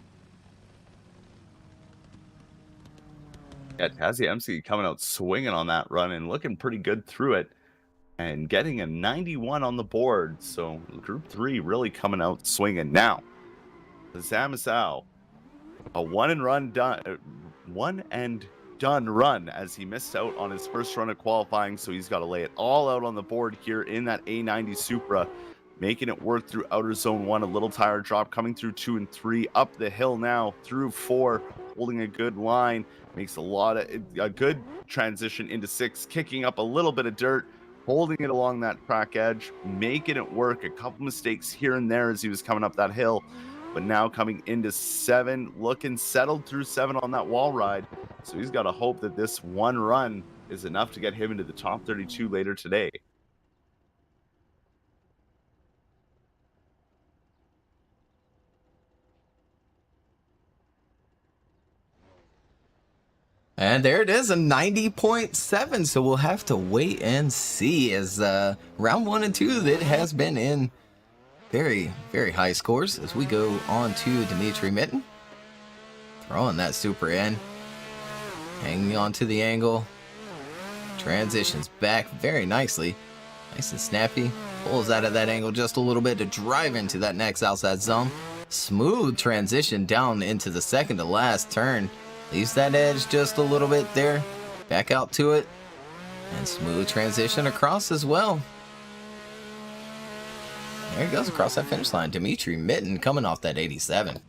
Yeah, Tasiemski coming out swinging on that run and looking pretty good through it. And getting a 91 on the board. So Group 3 really coming out swinging. Now, Zamisau, a one and done run as he missed out on his first run of qualifying. So he's got to lay it all out on the board here in that A90 Supra, making it work through outer zone 1. A little tire drop coming through 2 and 3, up the hill now through 4, holding a good line. Makes a good transition into 6, kicking up a little bit of dirt. Holding it along that track edge, making it work. A couple mistakes here and there as he was coming up that hill, but now coming into 7, looking settled through 7 on that wall ride. So he's got to hope that this one run is enough to get him into the top 32 later today. And there it is, a 90.7. So we'll have to wait and see as round 1 and 2 that has been in very, very high scores as we go on to Dimitri Mitten. Throwing that Supra in. Hanging on to the angle. Transitions back very nicely. Nice and snappy. Pulls out of that angle just a little bit to drive into that next outside zone. Smooth transition down into the second to last turn. Leaves that edge just a little bit there. Back out to it. And smooth transition across as well. There he goes across that finish line. Dimitri Mitten coming off that 87.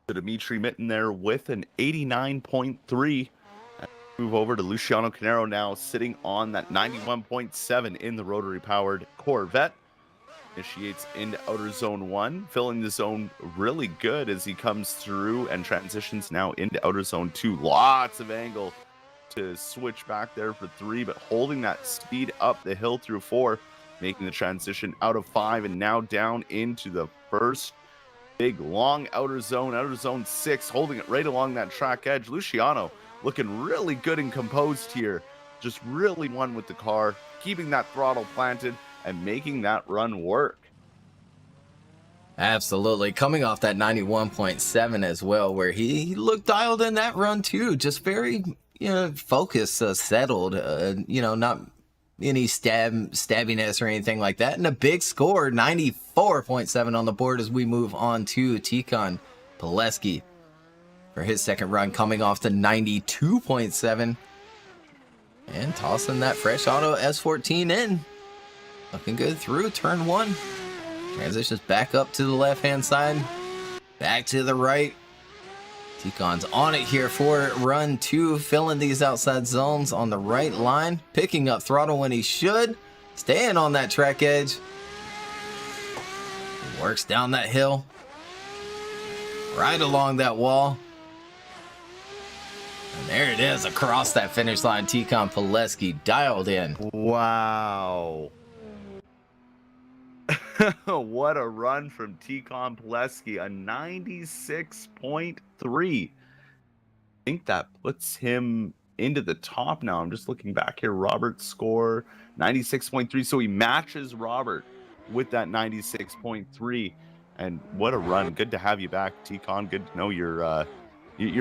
Dimitri Mitten there with an 89.3. Move over to Luciano Canero now, sitting on that 91.7 in the rotary-powered Corvette. Initiates into outer zone 1, filling the zone really good as he comes through and transitions now into outer zone 2. Lots of angle to switch back there for 3, but holding that speed up the hill through 4, making the transition out of 5 and now down into the first big long outer zone 6, holding it right along that track edge. Luciano looking really good and composed here, just really won with the car, keeping that throttle planted and making that run work. Absolutely. Coming off that 91.7 as well, where he looked dialed in that run too. Just very, focused, settled, not any stabbiness or anything like that. And a big score, 94.7 on the board as we move on to Tikhon Pileski for his second run, coming off the 92.7 and tossing that fresh auto S14 in. Looking good through turn 1. Transitions back up to the left-hand side. Back to the right. Tikhon's on it here for run 2. Filling these outside zones on the right line. Picking up throttle when he should. Staying on that track edge. Works down that hill. Right along that wall. And there it is across that finish line. Tikhon Pileski dialed in. Wow. What a run from Tikhon Pileski, a 96.3. I think that puts him into the top now. I'm just looking back here. Robert's score, 96.3. So he matches Robert with that 96.3. And what a run. Good to have you back, Tikhon. Good to know you're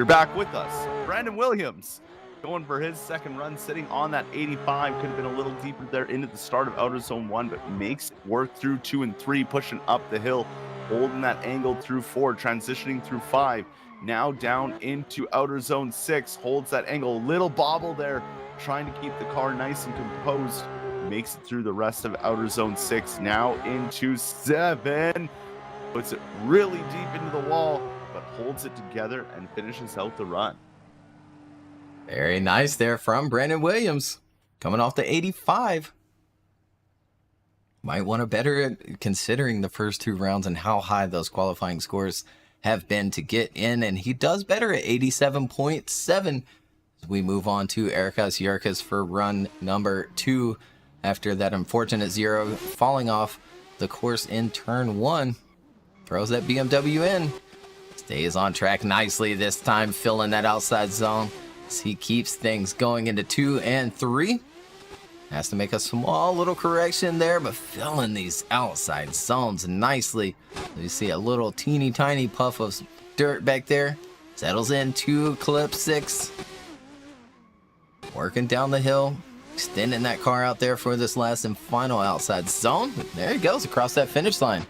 back with us. Brandon Williams going for his second run, sitting on that 85. Could have been a little deeper there into the start of outer zone 1, but makes it work through 2 and 3, pushing up the hill, holding that angle through 4, transitioning through 5, now down into outer zone 6, holds that angle, little bobble there, trying to keep the car nice and composed, makes it through the rest of outer zone 6, now into 7, puts it really deep into the wall, but holds it together and finishes out the run. Very nice there from Brandon Williams. Coming off the 85. Might want to better it considering the first 2 rounds and how high those qualifying scores have been to get in. And he does better at 87.7. As we move on to Erikas Yerkas for run number 2 after that unfortunate 0 falling off the course in turn 1. Throws that BMW in. Stays on track nicely this time, filling that outside zone. He keeps things going into 2 and 3. Has to make a small little correction there, but filling these outside zones nicely. You see a little teeny tiny puff of dirt back there. Settles into clip 6. Working down the hill. Extending that car out there for this last and final outside zone. There he goes across that finish line.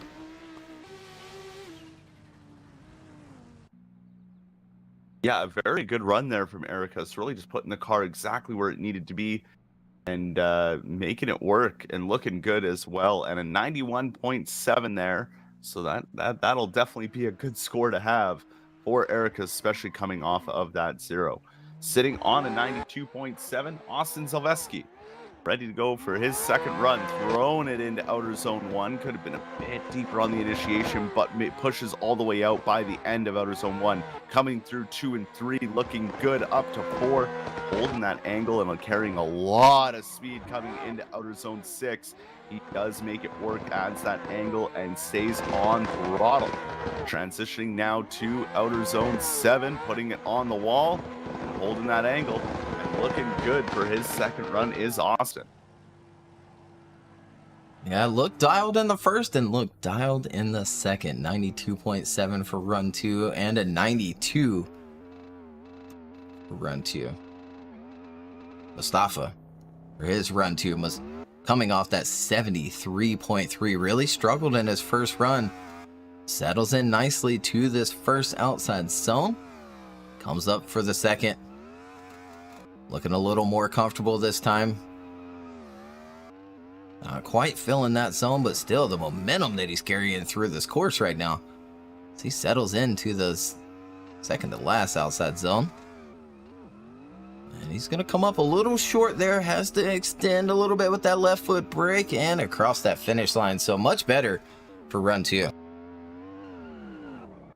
Yeah, a very good run there from Erikas. Really just putting the car exactly where it needed to be and making it work and looking good as well. And a 91.7 there. So that'll definitely be a good score to have for Erikas, especially coming off of that 0. Sitting on a 92.7, Austin Zalveski. Ready to go for his second run, throwing it into outer zone 1. Could have been a bit deeper on the initiation, but pushes all the way out by the end of outer zone 1. Coming through 2 and 3, looking good up to 4, holding that angle and carrying a lot of speed coming into outer zone 6. He does make it work, adds that angle, and stays on throttle. Transitioning now to outer zone 7, putting it on the wall, and holding that angle. Looking good for his second run is Austin. Yeah, looked dialed in the first and looked dialed in the second. 92.7 for run 2 and a 92 for run 2. Mustafa for his run 2 was coming off that 73.3. Really struggled in his first run. Settles in nicely to this first outside zone. Comes up for the second. Looking a little more comfortable this time. Not quite filling that zone, but still the momentum that he's carrying through this course right now. As he settles into the second to last outside zone. And he's going to come up a little short there. Has to extend a little bit with that left foot brake and across that finish line. So much better for run 2.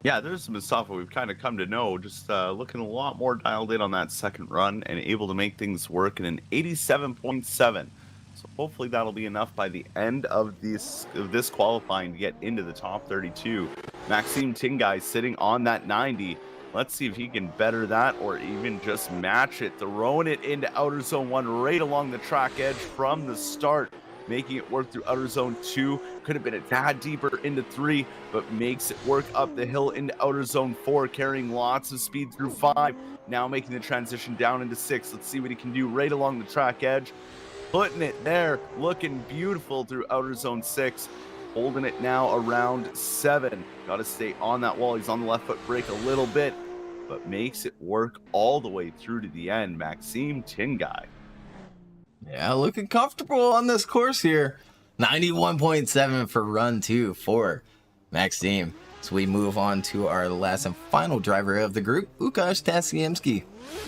Yeah, there's Mustafa we've kind of come to know, just looking a lot more dialed in on that second run and able to make things work in an 87.7. So hopefully that'll be enough by the end of this qualifying to get into the top 32. Maxime Tingai sitting on that 90. Let's see if he can better that or even just match it. Throwing it into outer zone 1 right along the track edge from the start. Making it work through outer zone 2. Could have been a tad deeper into 3, but makes it work up the hill into outer zone 4, carrying lots of speed through 5. Now making the transition down into 6. Let's see what he can do right along the track edge. Putting it there, looking beautiful through outer zone 6. Holding it now around 7. Got to stay on that wall. He's on the left foot brake a little bit, but makes it work all the way through to the end. Maxime Tingai. Yeah, looking comfortable on this course here. 91.7 for run 2 for Maxime. So we move on to our last and final driver of the group, Łukasz Tasiemski.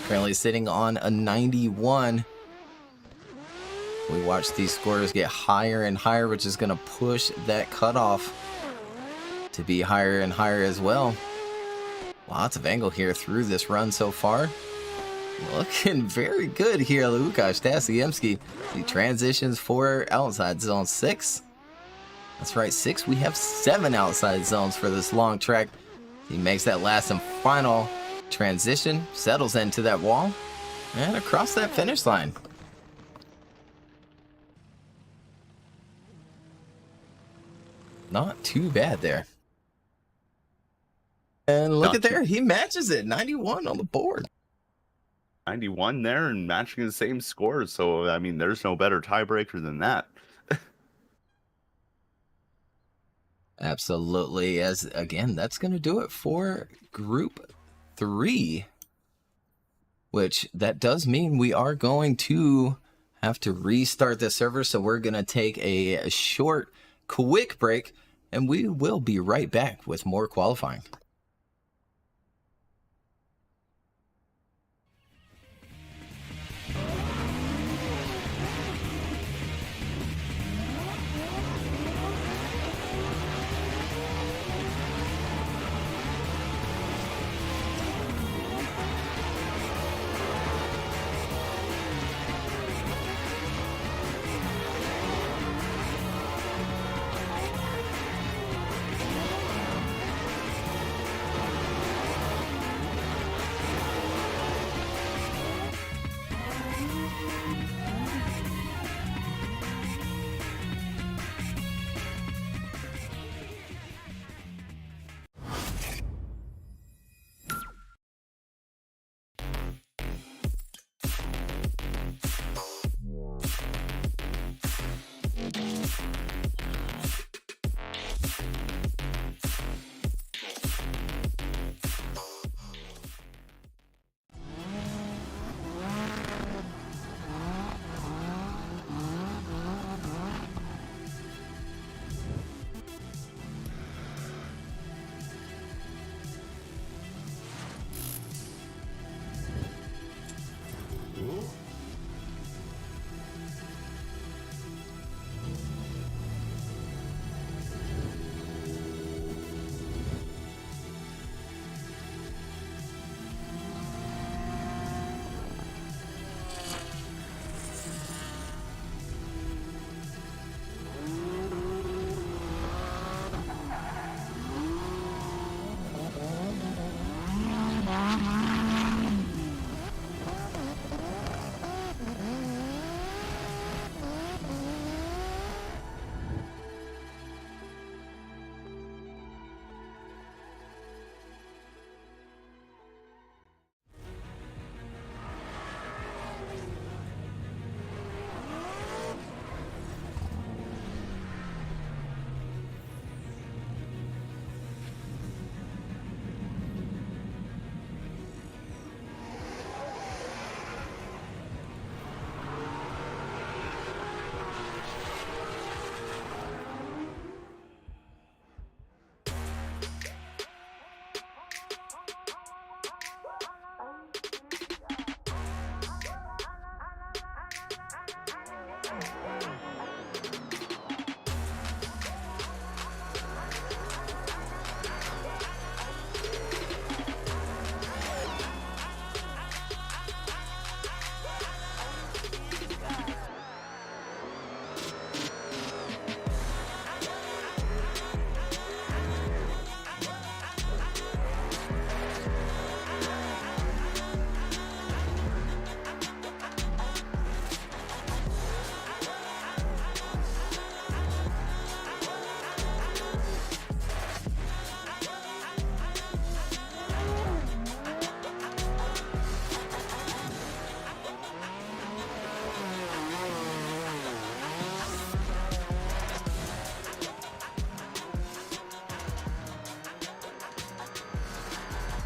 Currently sitting on a 91. We watch these scores get higher and higher, which is going to push that cutoff to be higher and higher as well. Lots of angle here through this run so far. Looking very good here, Łukasz Tasiemski. He transitions for outside zone 6. That's right, 6. We have 7 outside zones for this long track. He makes that last and final transition, settles into that wall, and across that finish line. Not too bad there. And look at there, he matches it. 91 on the board. 91 there and matching the same scores. So, I mean, there's no better tiebreaker than that. Absolutely. As again, that's going to do it for Group 3. Which that does mean we are going to have to restart the server. So we're going to take a short, quick break. And we will be right back with more qualifying.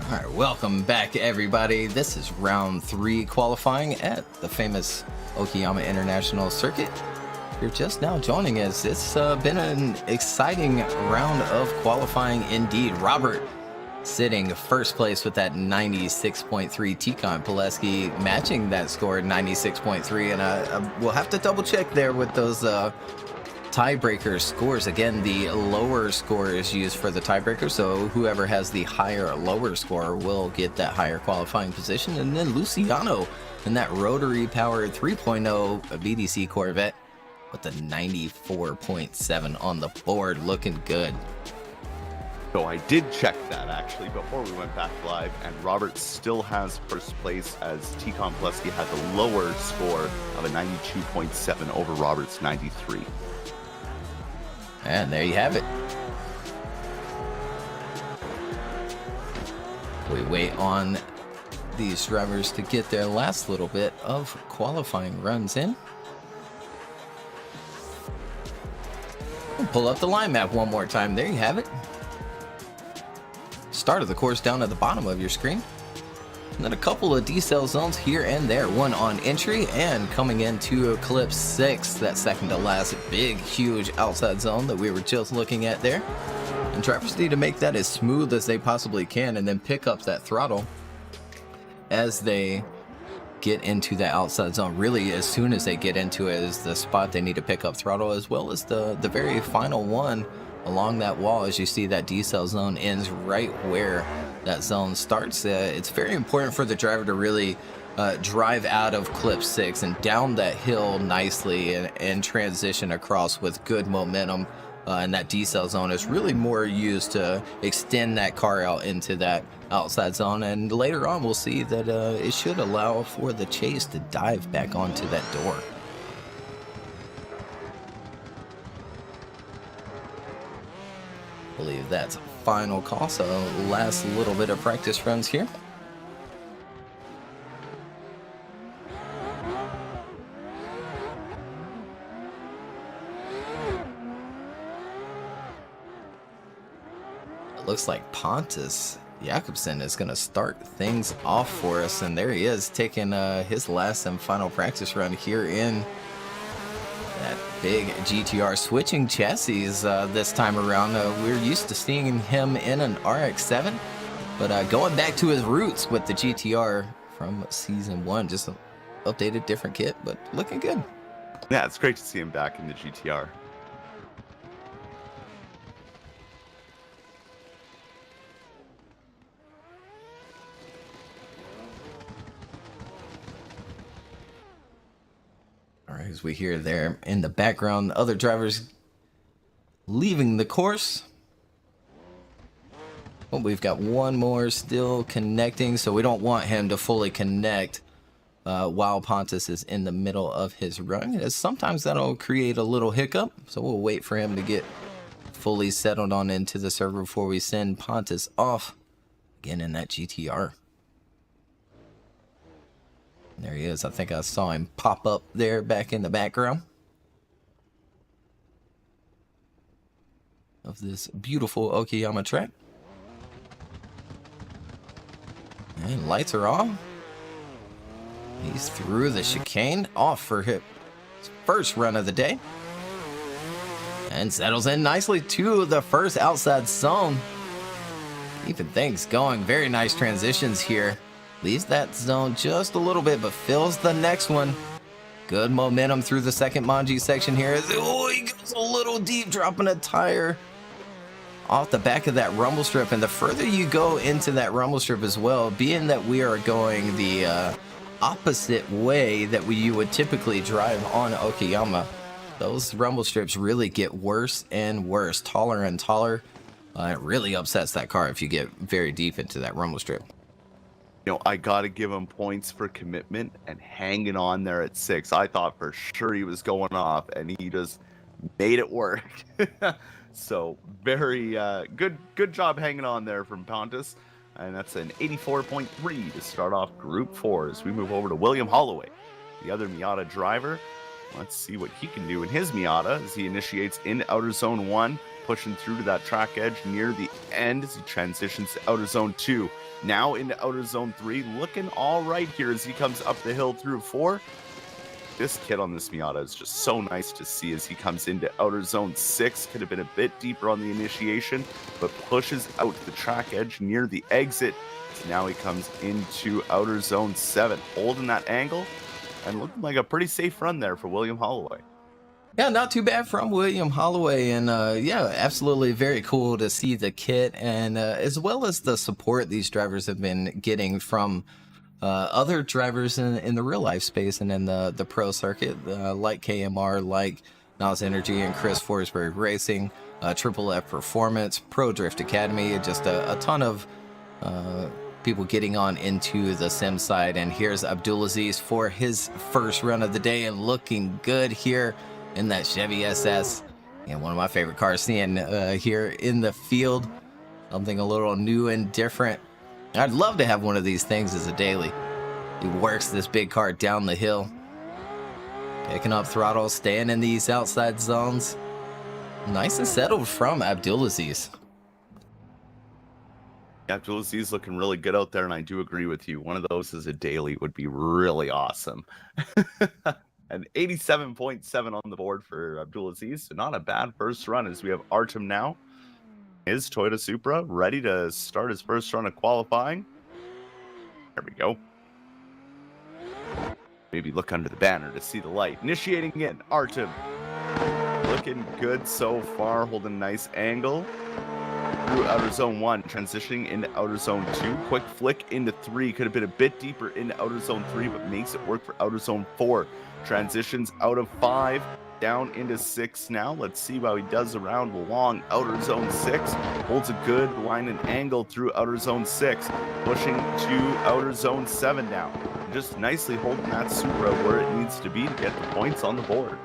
All right, welcome back, everybody. This is round 3 qualifying at the famous Okayama International Circuit. If you're just now joining us, it's been an exciting round of qualifying indeed. Robert sitting first place with that 96.3 Tikon. Pileski matching that score, 96.3, and we'll have to double check there with those tiebreaker scores. Again, the lower score is used for the tiebreaker, so whoever has the higher or lower score will get that higher qualifying position. And then Luciano in that rotary powered 3.0 VDC Corvette with the 94.7 on the board, looking good. So I did check that actually before we went back live, and Robert still has first place as Tikon Pileski had the lower score of a 92.7 over Robert's 93. And there you have it. We wait on these drivers to get their last little bit of qualifying runs in. We'll pull up the line map one more time. There you have it. Start of the course down at the bottom of your screen. And then a couple of decel zones here and there. One on entry and coming into Eclipse 6, that second to last big, huge outside zone that we were just looking at there. And drivers need to make that as smooth as they possibly can and then pick up that throttle as they get into that outside zone. Really, as soon as they get into it is the spot they need to pick up throttle, as well as the very final one along that wall. As you see, that decel zone ends right where that zone starts. It's very important for the driver to really drive out of clip 6 and down that hill nicely and transition across with good momentum. And that decel zone is really more used to extend that car out into that outside zone. And later on, we'll see that it should allow for the chase to dive back onto that door. I believe that's final call, so last little bit of practice runs here. It looks like Pontus Jakobsen is going to start things off for us, and there he is taking his last and final practice run here in that big GTR, switching chassis this time around. We're used to seeing him in an RX-7, but going back to his roots with the GTR from season 1, just an updated, different kit, but looking good. Yeah, it's great to see him back in the GTR. As we hear there in the background, other drivers leaving the course. Well, we've got one more still connecting, so we don't want him to fully connect while Pontus is in the middle of his run. As sometimes that'll create a little hiccup, so we'll wait for him to get fully settled on into the server before we send Pontus off again in that GTR. There he is. I think I saw him pop up there back in the background of this beautiful Okayama track. And lights are on. He's through the chicane, off for his first run of the day. And settles in nicely to the first outside zone. Keeping things going. Very nice transitions here. Leaves that zone just a little bit, but fills the next one. Good momentum through the second Manji section here. Oh, he goes a little deep, dropping a tire off the back of that rumble strip. And the further you go into that rumble strip as well, being that we are going the opposite way that you would typically drive on Okayama, those rumble strips really get worse and worse, taller and taller. It really upsets that car if you get very deep into that rumble strip. You know, I got to give him points for commitment and hanging on there at 6. I thought for sure he was going off, and he just made it work. So very good job hanging on there from Pontus. And that's an 84.3 to start off Group 4 as we move over to William Holloway, the other Miata driver. Let's see what he can do in his Miata as he initiates in Outer Zone 1. pushing through to that track edge near the end as he transitions to outer zone 2. Now into outer zone 3, looking all right here as he comes up the hill through 4. This kid on this Miata is just so nice to see as he comes into outer zone 6. Could have been a bit deeper on the initiation, but pushes out the track edge near the exit. So now he comes into outer zone 7, holding that angle and looking like a pretty safe run there for William Holloway. Yeah, not too bad from William Holloway, and yeah, absolutely very cool to see the kit, and as well as the support these drivers have been getting from other drivers in the real life space and in the pro circuit, like KMR, like Nas Energy and Chris Forsberg Racing, Triple F Performance, Pro Drift Academy, just a ton of people getting on into the sim side. And here's Abdulaziz for his first run of the day and looking good here in that Chevy SS. And one of my favorite cars seeing here in the field. Something a little new and different. I'd love to have one of these things as a daily. He works this big car down the hill. Picking up throttle, staying in these outside zones. Nice and settled from Abdulaziz. Abdulaziz looking really good out there, and I do agree with you. One of those as a daily would be really awesome. An 87.7 on the board for Abdulaziz, so not a bad first run as we have Artem now. His Toyota Supra ready to start his first run of qualifying. There we go. Maybe look under the banner to see the light. Initiating in, Artem. Looking good so far, holding a nice angle. Through outer zone 1, transitioning into outer zone 2. Quick flick into 3. Could have been a bit deeper into outer zone 3, but makes it work for outer zone 4. Transitions out of 5. Down into 6 now. Let's see how he does around along outer zone 6. Holds a good line and angle through outer zone 6. Pushing to outer zone 7 now. Just nicely holding that Supra where it needs to be to get the points on the board.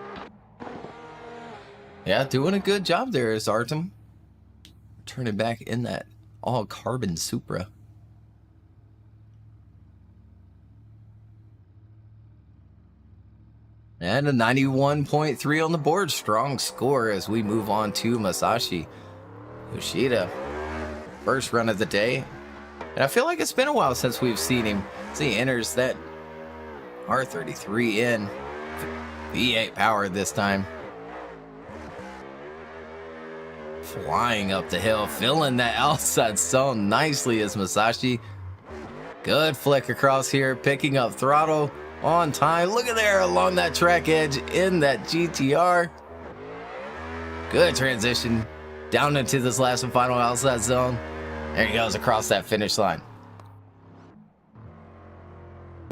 Yeah, doing a good job there is Artem. Turning back in that all carbon Supra. And a 91.3 on the board. Strong score as we move on to Masashi Yoshida. First run of the day. And I feel like it's been a while since we've seen him. As he enters that R33 in. V8 power this time. Flying up the hill. Filling that outside zone nicely as Masashi. Good flick across here. Picking up throttle. On time. Look at there along that track edge in that GTR. Good transition down into this last and final outside zone. There he goes across that finish line.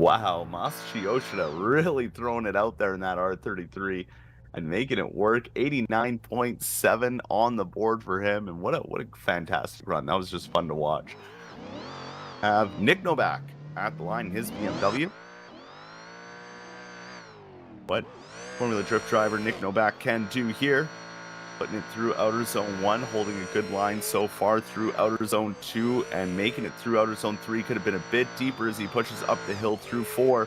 Wow, Masashi Yoshida really throwing it out there in that R33 and making it work. 89.7 on the board for him, and what a fantastic run. That was just fun to watch. Have Nick Novak at the line, his BMW. What Formula Drift driver Nick Novak can do here. Putting it through outer zone 1, holding a good line so far through outer zone 2, and making it through outer zone 3. Could have been a bit deeper as he pushes up the hill through 4.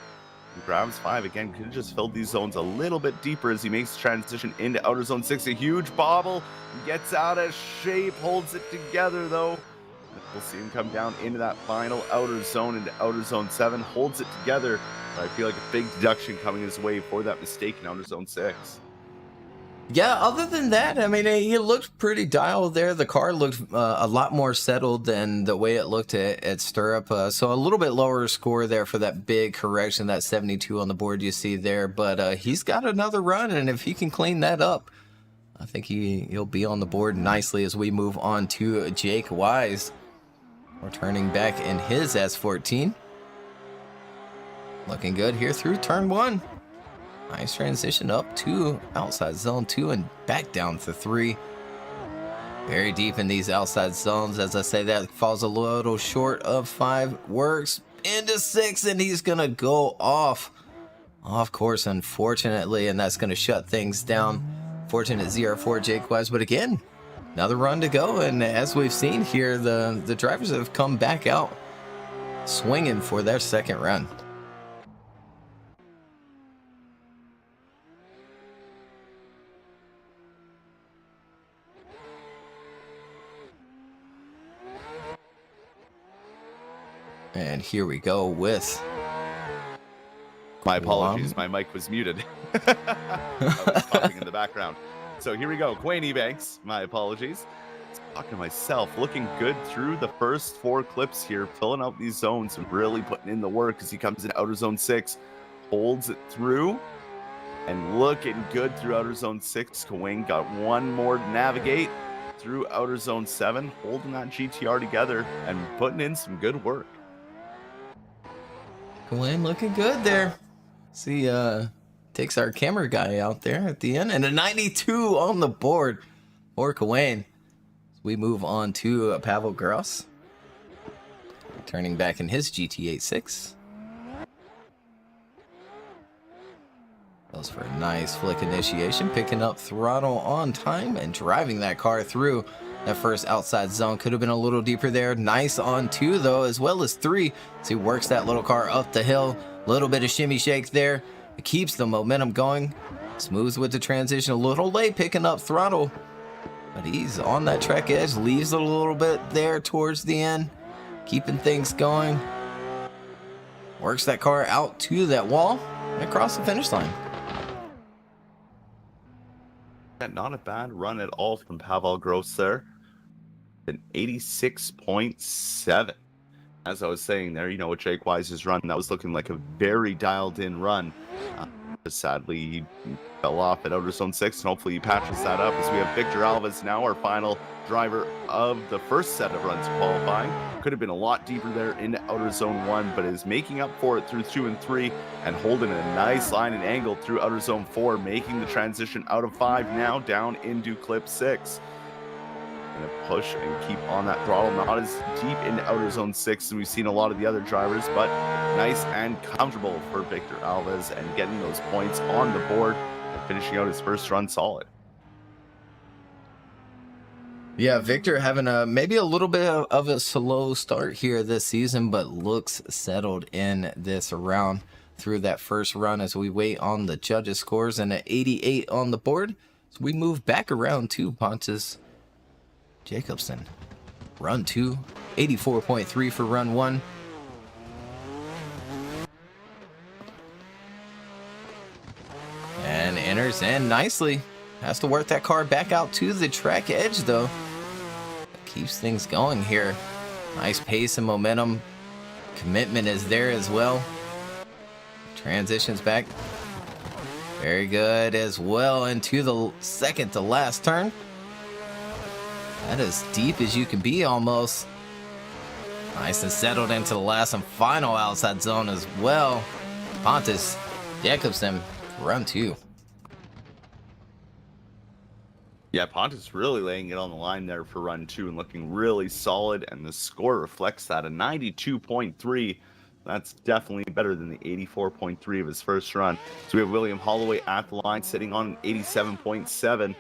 And grabs 5 again. Could have just filled these zones a little bit deeper as he makes the transition into outer zone 6. A huge bobble. Gets out of shape. Holds it together though. We'll see him come down into that final outer zone, into outer zone 7. Holds it together. But I feel like a big deduction coming his way for that mistake in outer zone 6. Yeah, other than that, I mean, he looked pretty dialed there. The car looked a lot more settled than the way it looked at Stirrup. So a little bit lower score there for that big correction, that 72 on the board you see there. But he's got another run, and if he can clean that up, I think he'll be on the board nicely as we move on to Jake Wise. Returning back in his S14. Looking good here through turn 1. Nice transition up to outside zone 2 and back down to 3. Very deep in these outside zones. As I say, that falls a little short of 5. Works into 6, and he's going to go off course, unfortunately, and that's going to shut things down. Fortunate 0-4 Jake Wise, but again, another run to go. And as we've seen here, the drivers have come back out swinging for their second run. And here we go with... My apologies, my mic was muted. I was talking in the background. So here we go, Quayne Ebanks, my apologies. Talking to myself, looking good through the first 4 clips here, filling out these zones and really putting in the work as he comes in outer zone 6, holds it through, and looking good through outer zone 6. Quayne got one more to navigate through outer zone 7, holding that GTR together and putting in some good work. Quayne looking good there. See, takes our camera guy out there at the end, and a 92 on the board for Quayne. We move on to Pavel Gross, turning back in his GT86. Goes for a nice flick initiation, picking up throttle on time and driving that car through that first outside zone. Could have been a little deeper there. Nice on 2 though, as well as 3. So he works that little car up the hill. Little bit of shimmy shake there. It keeps the momentum going. Smooths with the transition. A little late picking up throttle. But he's on that track edge. Leaves a little bit there towards the end. Keeping things going. Works that car out to that wall and across the finish line. Not a bad run at all from Pavel Gross there. An 86.7. As I was saying there, you know, with Jake Wise's run, that was looking like a very dialed in run. Sadly, he fell off at outer zone 6, and hopefully he patches that up as we have Victor Alves now, our final driver of the first set of runs qualifying. Could have been a lot deeper there into outer zone 1, but is making up for it through 2 and 3 and holding a nice line and angle through outer zone 4, making the transition out of 5 now down into clip 6. Gonna push and keep on that throttle, not as deep into outer zone 6 as we've seen a lot of the other drivers, but nice and comfortable for Victor Alves and getting those points on the board and finishing out his first run solid. Yeah, Victor having maybe a little bit of a slow start here this season, but looks settled in this round through that first run as we wait on the judges' scores, and an 88 on the board. So we move back around to Pontus Jacobson. Run 2, 84.3 for run 1. And enters in nicely. Has to work that car back out to the track edge though. Keeps things going here. Nice pace and momentum. Commitment is there as well. Transitions back. Very good as well into the second to last turn. That is deep as you can be almost. Nice and settled into the last and final outside zone as well. Pontus Jacobson, run 2. Yeah, Pontus really laying it on the line there for run 2 and looking really solid, and the score reflects that, a 92.3. That's definitely better than the 84.3 of his first run. So we have William Holloway at the line sitting on an 87.7.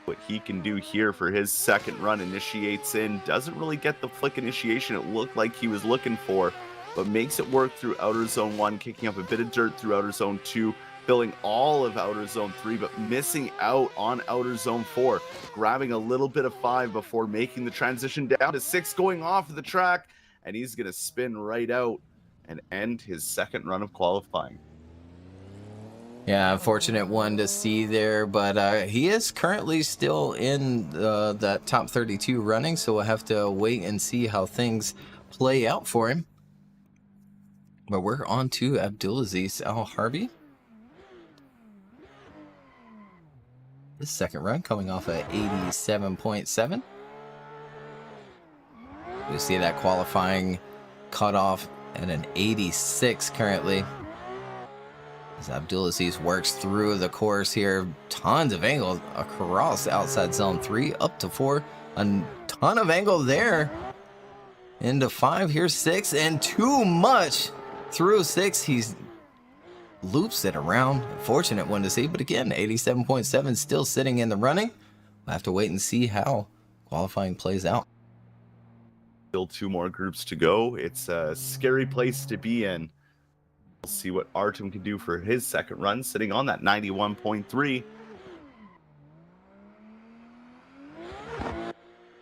What he can do here for his second run, initiates in, doesn't really get the flick initiation it looked like he was looking for, but makes it work through outer zone 1, kicking up a bit of dirt through outer zone 2, filling all of outer zone 3, but missing out on outer zone 4, grabbing a little bit of 5 before making the transition down to 6, going off the track, and he's going to spin right out and end his second run of qualifying. Yeah, unfortunate one to see there, but he is currently still in that top 32 running, so we'll have to wait and see how things play out for him. But we're on to Abdulaziz Al Harbi. His second run coming off at 87.7. We see that qualifying cutoff at an 86 currently. As Abdulaziz works through the course here, tons of angle across outside zone 3 up to 4, a ton of angle there into 5, here's 6, and too much through 6. He's loops it around. Fortunate one to see, but again, 87.7 still sitting in the running. We'll have to wait and see how qualifying plays out. Still 2 more groups to go. It's a scary place to be in. We'll see what Artem can do for his second run, sitting on that 91.3.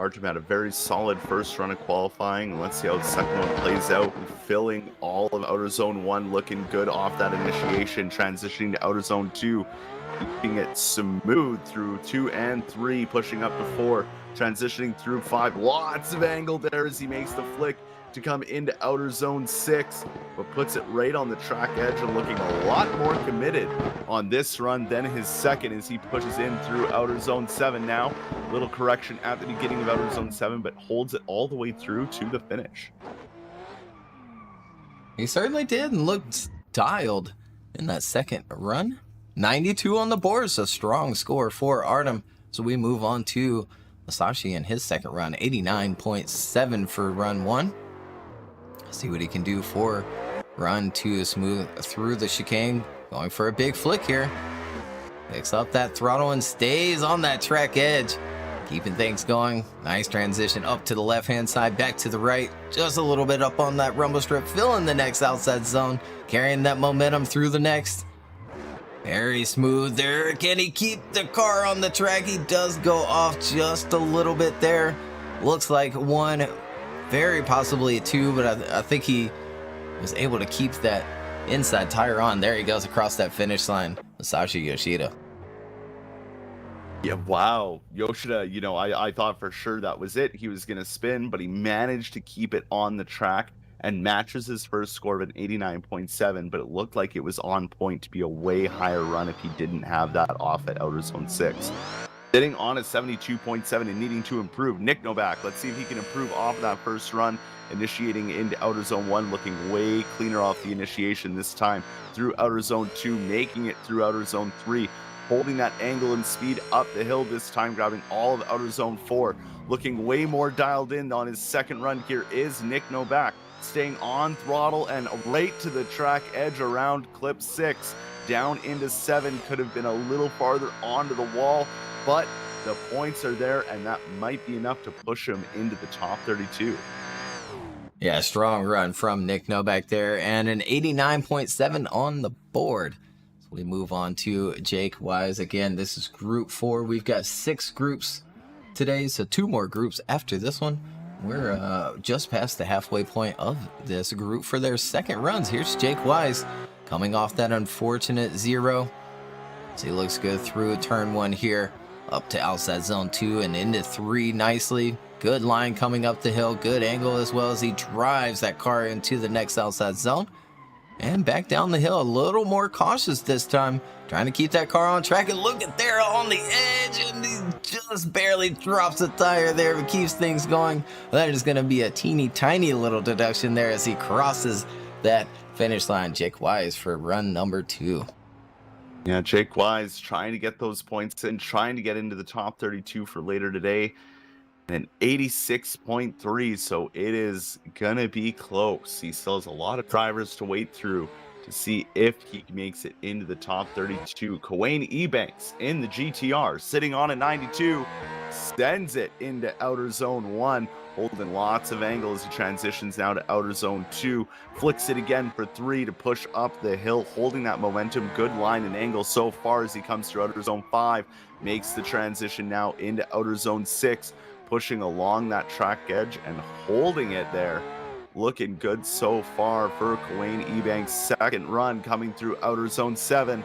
Artem had a very solid first run of qualifying. Let's see how the second one plays out. Filling all of outer zone 1, looking good off that initiation, transitioning to outer zone 2, keeping it smooth through 2 and 3, pushing up to 4, transitioning through 5. Lots of angle there as he makes the flick to come into outer zone 6, but puts it right on the track edge and looking a lot more committed on this run than his second as he pushes in through outer zone 7 now. Little correction at the beginning of outer zone 7, but holds it all the way through to the finish. He certainly did and looked dialed in that second run. 92 on the board, so strong score for Artem. So we move on to Masashi in his second run, 89.7 for run 1. See what he can do for run 2, smooth through the chicane, going for a big flick here. Picks up that throttle and stays on that track edge, keeping things going. Nice transition up to the left-hand side, back to the right, just a little bit up on that rumble strip, filling the next outside zone, carrying that momentum through the next. Very smooth there. Can he keep the car on the track? He does go off just a little bit there. Looks like 1, very possibly a 2, but I think he was able to keep that inside tire on. There he goes across that finish line. Masashi Yoshida. Yeah, wow. Yoshida, I thought for sure that was it. He was going to spin, but he managed to keep it on the track and matches his first score of an 89.7, but it looked like it was on point to be a way higher run if he didn't have that off at outer zone 6. Sitting on a 72.7 and needing to improve. Nick Novak, let's see if he can improve off of that first run, initiating into outer zone 1, looking way cleaner off the initiation this time through outer zone 2, making it through outer zone 3, holding that angle and speed up the hill this time, grabbing all of outer zone 4, looking way more dialed in on his second run here is Nick Novak, staying on throttle and right to the track edge around clip 6, down into 7, could have been a little farther onto the wall, but the points are there, and that might be enough to push him into the top 32. Yeah, strong run from Nick Novak there, and an 89.7 on the board. So we move on to Jake Wise. Again, this is group 4. We've got 6 groups today, so 2 more groups after this one. We're just past the halfway point of this group for their second runs. Here's Jake Wise coming off that unfortunate 0. So he looks good through turn 1 here, up to outside zone 2 and into 3 nicely. Good line coming up the hill, good angle as well as he drives that car into the next outside zone. And back down the hill, a little more cautious this time, trying to keep that car on track. And look at there on the edge, and he just barely drops a tire there, but keeps things going. That is going to be a teeny tiny little deduction there as he crosses that finish line. Jake Wise for run number 2. Yeah, Jake Wise trying to get those points in, trying to get into the top 32 for later today. And 86.3, so it is going to be close. He still has a lot of drivers to wait through to see if he makes it into the top 32. Kawane Ebanks in the GTR, sitting on a 92, sends it into outer zone 1, holding lots of angle as he transitions now to outer zone 2, flicks it again for 3 to push up the hill, holding that momentum. Good line and angle so far as he comes through outer zone 5, makes the transition now into outer zone 6, pushing along that track edge and holding it there. Looking good so far for Kawane Ebanks' second run, coming through outer zone 7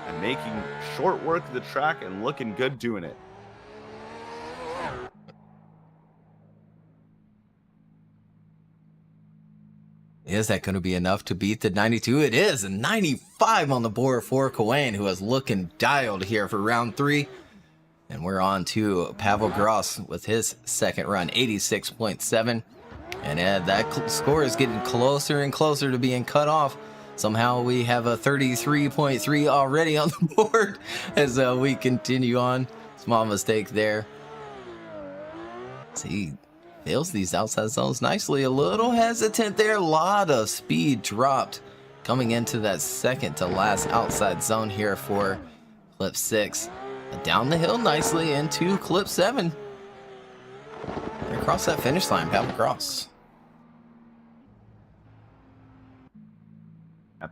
and making short work of the track and looking good doing it. Is that going to be enough to beat the 92? It is. A 95 on the board for Kawane, who is looking dialed here for round 3. And we're on to Pavel Gross with his second run, 86.7. And that score is getting closer and closer to being cut off. Somehow we have a 33.3 already on the board as we continue on. Small mistake there. See, fails these outside zones nicely. A little hesitant there. A lot of speed dropped coming into that second to last outside zone here for clip 6. Down the hill nicely into clip 7. And across that finish line, Pavel Gross.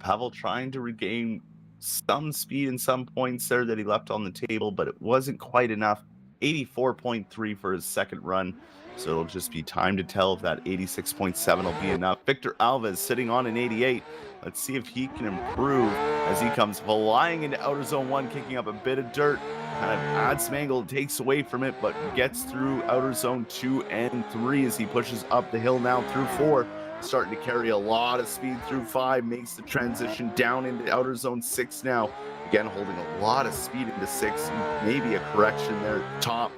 Pavel trying to regain some speed and some points there that he left on the table, but it wasn't quite enough 84.3 for his second run. So it'll just be time to tell if that 86.7 will be enough. Victor Alves sitting on an 88. Let's see if he can improve as he comes flying into outer zone 1, kicking up a bit of dirt. Kind of adds some angle, takes away from it, but gets through outer zone 2 and 3 as he pushes up the hill now through 4. Starting to carry a lot of speed through 5, makes the transition down into outer zone 6 now. Again, holding a lot of speed into 6, maybe a correction there at the top,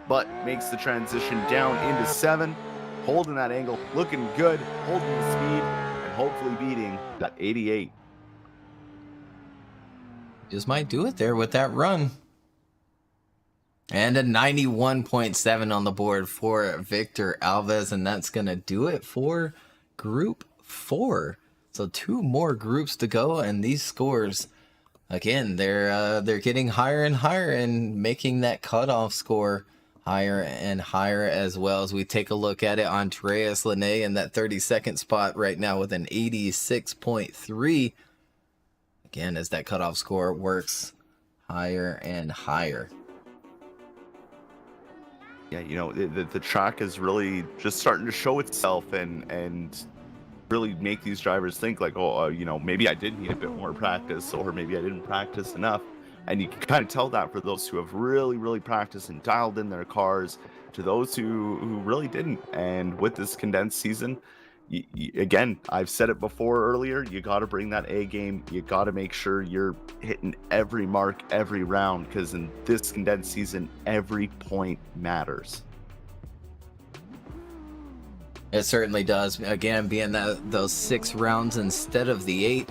but makes the transition down into 7, holding that angle, looking good, holding the speed, and hopefully beating that 88. Just might do it there with that run. And a 91.7 on the board for Victor Alves, and that's going to do it for Group 4. So 2 more groups to go, and these scores, again, they're getting higher and higher and making that cutoff score higher and higher as well. As we take a look at it, Andreas Lene in that 32nd spot right now with an 86.3. Again, as that cutoff score works higher and higher. Yeah, you know, the track is really just starting to show itself and really make these drivers think like, oh, you know, maybe I did need a bit more practice, or maybe I didn't practice enough. And you can kind of tell that for those who have really, really practiced and dialed in their cars to those who really didn't. And with this condensed season, again, I've said it before earlier, you got to bring that A game. You got to make sure you're hitting every mark, every round, because in this condensed season, every point matters. It certainly does. Again, being those 6 rounds instead of the 8.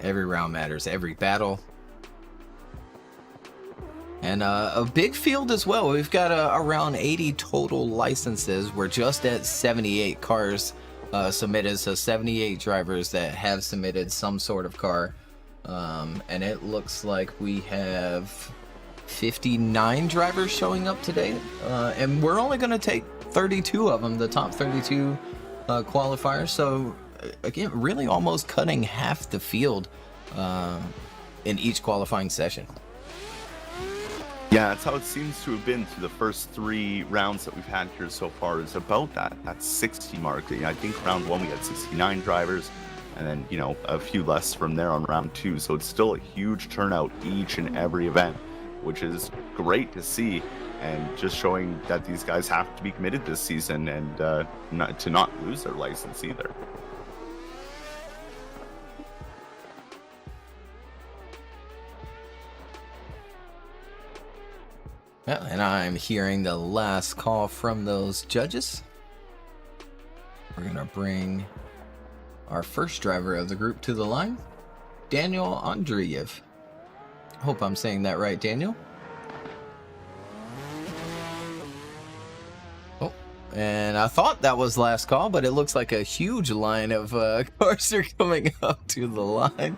Every round matters, every battle. And a big field as well. We've got around 80 total licenses. We're just at 78 cars submitted, so 78 drivers that have submitted some sort of car. And it looks like we have 59 drivers showing up today. And we're only going to take 32 of them, the top 32 qualifiers. So again, really almost cutting half the field in each qualifying session. Yeah, that's how it seems to have been through the first 3 rounds that we've had here so far, is about that 60 mark. I think round 1 we had 69 drivers, and then, you know, a few less from there on round 2. So it's still a huge turnout each and every event, which is great to see, and just showing that these guys have to be committed this season and not lose their license either. Yeah, and I'm hearing the last call from those judges. We're going to bring our first driver of the group to the line, Daniel Andreev. Hope I'm saying that right, Daniel. Oh, and I thought that was last call, but it looks like a huge line of cars are coming up to the line.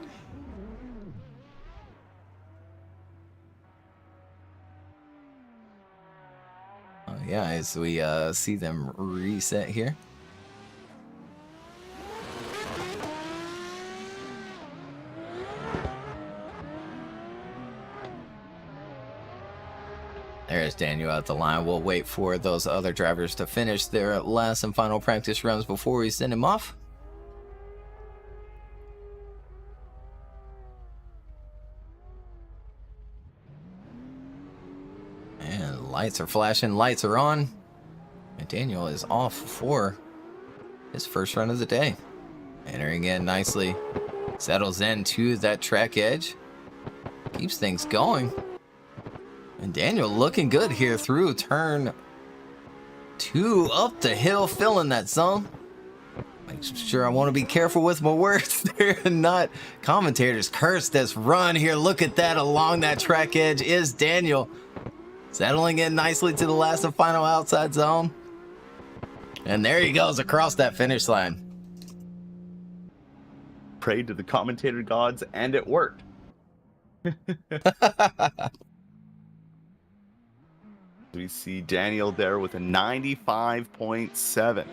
Yeah, as we see them reset here. There's Daniel at the line. We'll wait for those other drivers to finish their last and final practice runs before we send him off. And lights are flashing, lights are on. And Daniel is off for his first run of the day. Entering in nicely. Settles into that track edge. Keeps things going. And Daniel looking good here through turn 2 up the hill, filling that zone. Make sure I want to be careful with my words there and not commentators curse this run here. Look at that, along that track edge is Daniel. Settling in nicely to the last and final outside zone. And there he goes across that finish line. Prayed to the commentator gods, and it worked. We see Daniel there with a 95.7.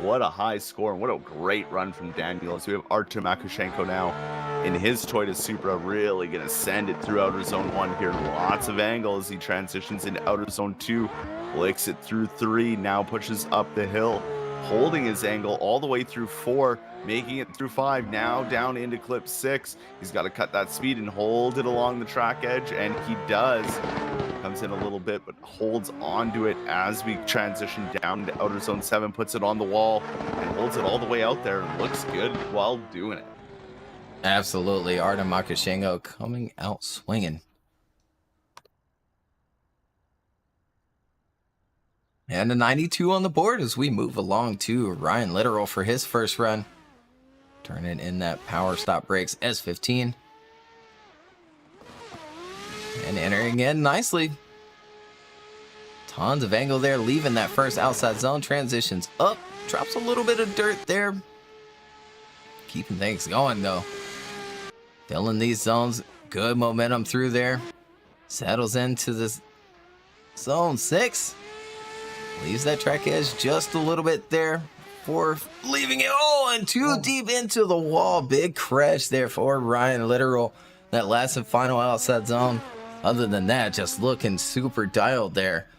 What a high score, and what a great run from Daniel. So we have Artem Akushenko now in his Toyota Supra, really going to send it through outer zone 1 here. Lots of angle as he transitions into outer zone 2. Licks it through 3, now pushes up the hill, holding his angle all the way through 4, making it through 5, now down into clip 6. He's got to cut that speed and hold it along the track edge, and he does. Comes in a little bit, but holds onto it as we transition down to outer zone 7, puts it on the wall, and holds it all the way out there, and looks good while doing it. Absolutely, Artem Akushenko coming out swinging. And a 92 on the board as we move along to Ryan Littoral for his first run. Turning in that power stop brakes S15. And entering in nicely. Tons of angle there, leaving that first outside zone. Transitions up, drops a little bit of dirt there. Keeping things going though. Filling these zones, good momentum through there. Settles into this zone 6. Leaves that track edge just a little bit there for leaving it. Oh, and too deep into the wall. Big crash there for Ryan Littoral. That last and final outside zone. Other than that, just looking super dialed there.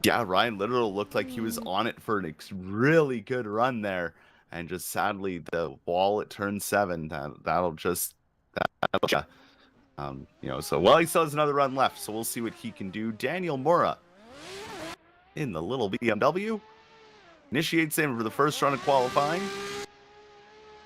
Yeah, Ryan Littoral looked like he was on it for a really good run there. And just sadly, the wall at turn 7, that'll so well, he still has another run left, so we'll see what he can do. Daniel Mora in the little BMW initiates in for the first run of qualifying.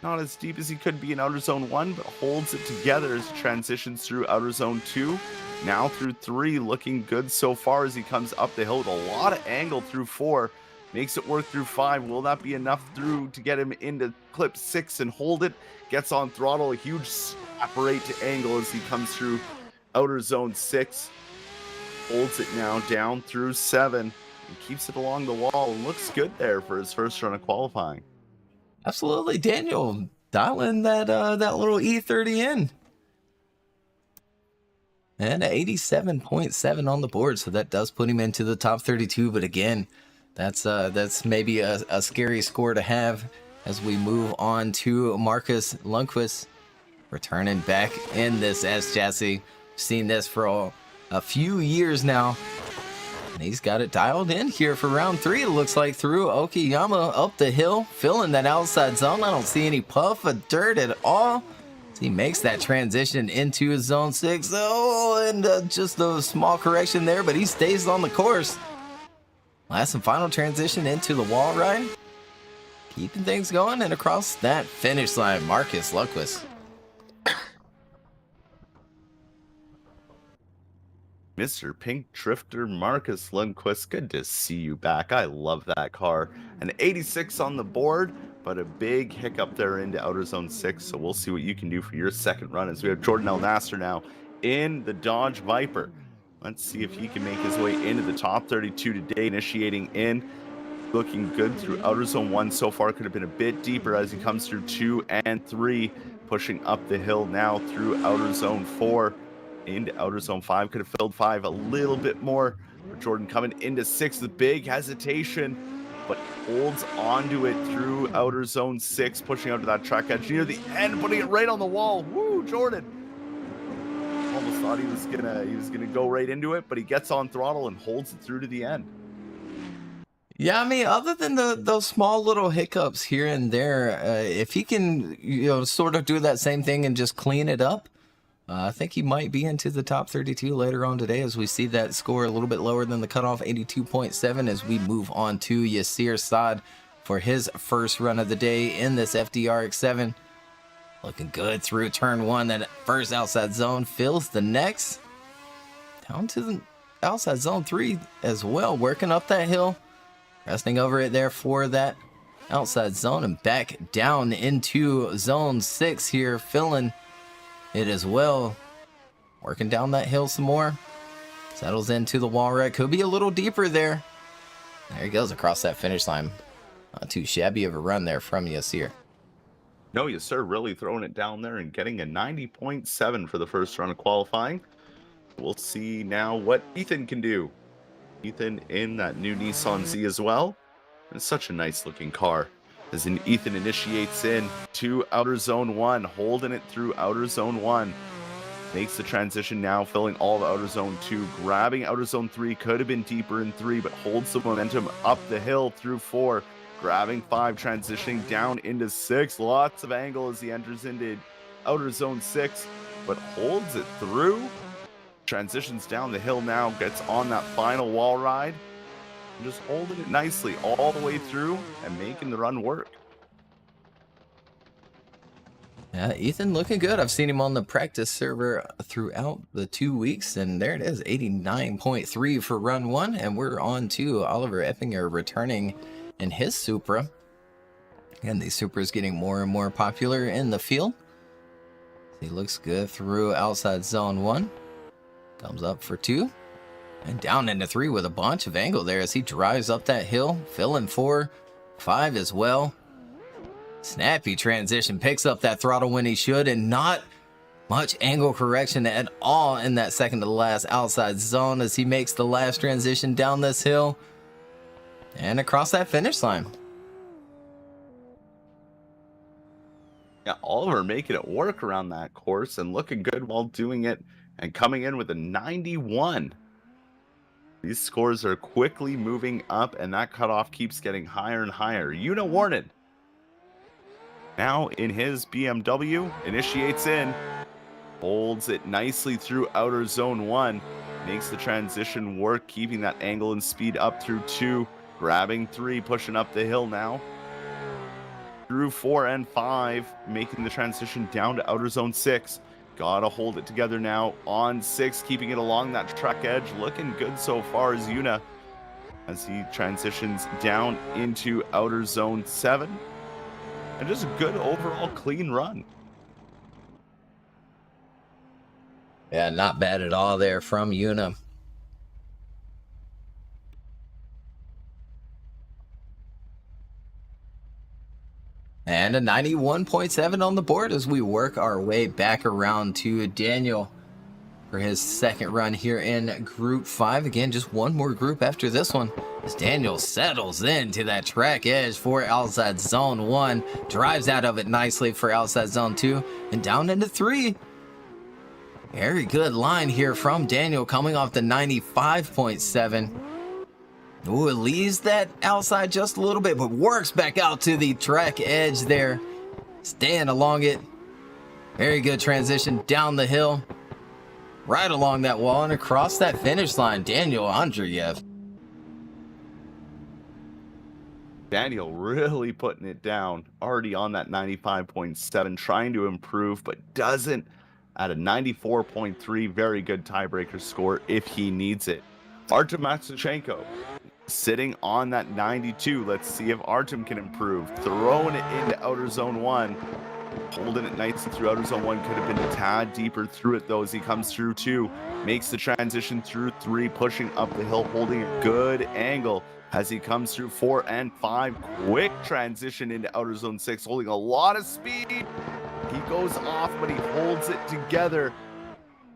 Not as deep as he could be in outer zone 1, but holds it together as he transitions through outer zone 2. Now through 3, looking good so far as he comes up the hill with a lot of angle through 4. Makes it work through 5. Will that be enough through to get him into clip 6 and hold it? Gets on throttle, a huge separate to angle as he comes through outer zone 6. Holds it now down through 7 and keeps it along the wall. And looks good there for his first run of qualifying. Absolutely, Daniel dialing that little E30 in. And 87.7 on the board, so that does put him into the top 32. But again, that's maybe a scary score to have as we move on to Marcus Lundqvist returning back in this S chassis. Seen this for a few years now, and he's got it dialed in here for round 3. It looks like through Okayama up the hill, filling that outside zone. I don't see any puff of dirt at all. He makes that transition into zone 6. Oh, and just a small correction there, but he stays on the course. Last and final transition into the wall ride. Keeping things going, and across that finish line, Marcus Lundqvist. Mr. Pink Drifter Marcus Lundqvist, good to see you back. I love that car. An 86 on the board, but a big hiccup there into outer zone 6. So we'll see what you can do for your second run as we have Jordan El Nasser now in the Dodge Viper. Let's see if he can make his way into the top 32 today, initiating in. Looking good through outer zone 1 so far. Could have been a bit deeper as he comes through 2 and 3, pushing up the hill now through outer zone 4 into outer zone 5. Could have filled 5 a little bit more. Jordan coming into 6, the big hesitation, but holds onto it through outer zone 6, pushing out to that track edge near the end, putting it right on the wall. Woo, Jordan! Almost thought he was gonna go right into it, but he gets on throttle and holds it through to the end. Yeah, I mean, other than those small little hiccups here and there, if he can, sort of do that same thing and just clean it up, I think he might be into the top 32 later on today as we see that score a little bit lower than the cutoff, 82.7, as we move on to Yasir Saad for his first run of the day in this FDRX7. Looking good through turn 1. That first outside zone fills the next. Down to the outside zone 3 as well, working up that hill. Resting over it there for that outside zone and back down into zone 6 here, filling it as well. Working down that hill some more. Settles into the wall ride. Could be a little deeper there. There he goes across that finish line. Not too shabby of a run there from Yasir. No, yes, sir. Really throwing it down there and getting a 90.7 for the first round of qualifying. We'll see now what Ethan can do. Ethan in that new Nissan Z as well. It's such a nice looking car. As Ethan initiates in to outer zone 1, holding it through outer zone 1. Makes the transition now, filling all of outer zone 2, grabbing outer zone 3. Could have been deeper in 3, but holds the momentum up the hill through 4. Grabbing 5, transitioning down into 6. Lots of angle as he enters into outer zone 6, but holds it through. Transitions down the hill now, gets on that final wall ride. Just holding it nicely all the way through and making the run work. Yeah, Ethan looking good. I've seen him on the practice server throughout the 2 weeks, and there it is, 89.3 for run 1. And we're on to Oliver Eppinger returning in his Supra. And the Supra is getting more and more popular in the field. He looks good through outside zone 1. Comes up for 2. And down into 3 with a bunch of angle there as he drives up that hill, filling 4, 5 as well. Snappy transition, picks up that throttle when he should, and not much angle correction at all in that second to last outside zone as he makes the last transition down this hill and across that finish line. Yeah, Oliver making it work around that course and looking good while doing it and coming in with a 91. These scores are quickly moving up, and that cutoff keeps getting higher and higher. Yuna Warnen, now in his BMW, initiates in, holds it nicely through outer zone 1, makes the transition work, keeping that angle and speed up through 2, grabbing 3, pushing up the hill now. Through 4 and 5, making the transition down to outer zone 6. Gotta hold it together now on 6, keeping it along that track edge. Looking good so far as Yuna, as he transitions down into outer zone 7. And just a good overall clean run. Yeah, not bad at all there from Yuna. And a 91.7 on the board as we work our way back around to Daniel for his second run here in Group 5. Again, just one more group after this one as Daniel settles into that track edge for outside zone 1. Drives out of it nicely for outside zone 2 and down into 3. Very good line here from Daniel coming off the 95.7. Ooh, it leaves that outside just a little bit, but works back out to the track edge there. Staying along it. Very good transition down the hill. Right along that wall and across that finish line. Daniel Andreev. Daniel really putting it down. Already on that 95.7, trying to improve, but doesn't. At a 94.3, very good tiebreaker score if he needs it. Artem Matsuchenko sitting on that 92. Let's see if Artem can improve. Throwing it into outer zone 1. Holding it nicely through outer zone 1. Could have been a tad deeper through it though as he comes through 2. Makes the transition through 3. Pushing up the hill. Holding a good angle as he comes through 4 and 5. Quick transition into outer zone 6. Holding a lot of speed. He goes off, but he holds it together.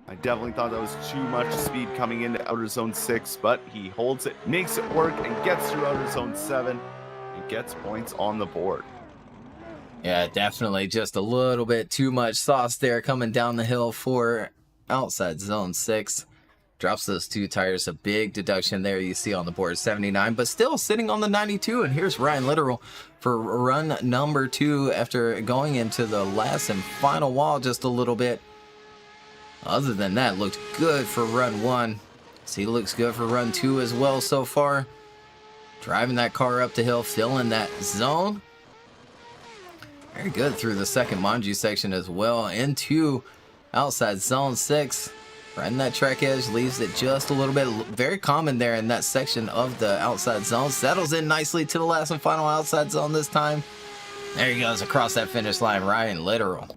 I definitely thought that was too much speed coming into outer zone 6, but he holds it, makes it work, and gets through outer zone 7 and gets points on the board. Yeah, definitely just a little bit too much sauce there coming down the hill for outside zone 6. Drops those 2 tires, a big deduction there you see on the board, 79, but still sitting on the 92. And here's Ryan Littoral for run number 2 after going into the last and final wall just a little bit. Other than that, looked good for run 1. See, looks good for run 2 as well so far. Driving that car up the hill, filling that zone. Very good through the second Manji section as well. Into outside zone 6. Riding that track edge, leaves it just a little bit. Very common there in that section of the outside zone. Settles in nicely to the last and final outside zone this time. There he goes across that finish line, Ryan Littoral.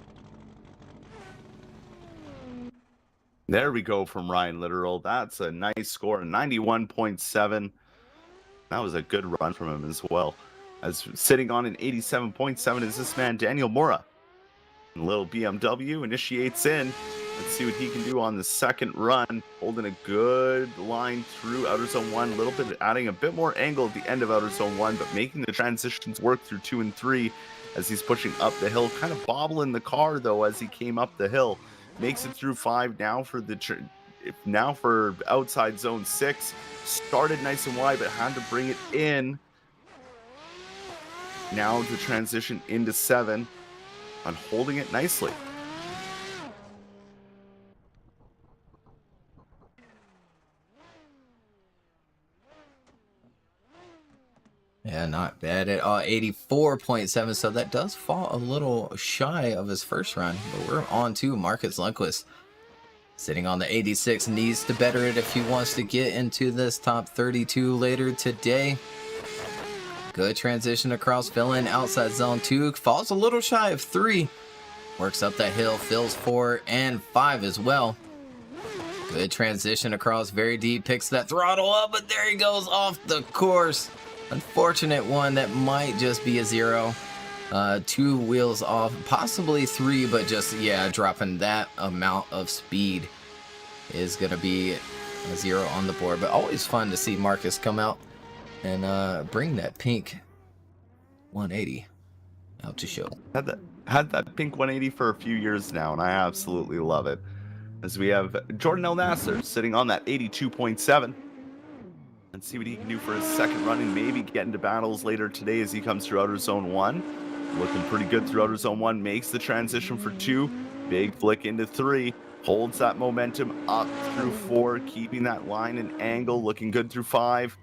There we go from Ryan Littoral. That's a nice score, 91.7. That was a good run from him as well. As sitting on an 87.7 is this man, Daniel Mora. Little BMW initiates in, Let's see what he can do on the second run. Holding a good line through outer zone 1. A little bit, adding a bit more angle at the end of outer zone 1, but making the transitions work through 2 and 3 as he's pushing up the hill. Kind of bobbling the car, though, as he came up the hill. Makes it through 5 now for outside zone 6. Started nice and wide, but had to bring it in. Now to transition into 7 and holding it nicely. Yeah, not bad at all. 84.7, so that does fall a little shy of his first run, but we're on to Marcus Lundqvist. Sitting on the 86, needs to better it if he wants to get into this top 32 later today. Good transition across, fill in outside zone 2, falls a little shy of 3. Works up that hill, fills 4 and 5 as well. Good transition across, very deep, picks that throttle up, but there he goes off the course. Unfortunate one, that might just be a 0. 2 wheels off, possibly 3, but just, yeah, dropping that amount of speed is going to be a 0 on the board. But always fun to see Marcus come out and bring that pink 180 out to show. Had that pink 180 for a few years now, and I absolutely love it. As we have Jordan El Nasser sitting on that 82.7. Let's see what he can do for his second run and maybe get into battles later today as he comes through outer zone 1. Looking pretty good through outer zone 1. Makes the transition for 2. Big flick into 3. Holds that momentum up through 4. Keeping that line and angle. Looking good through 5.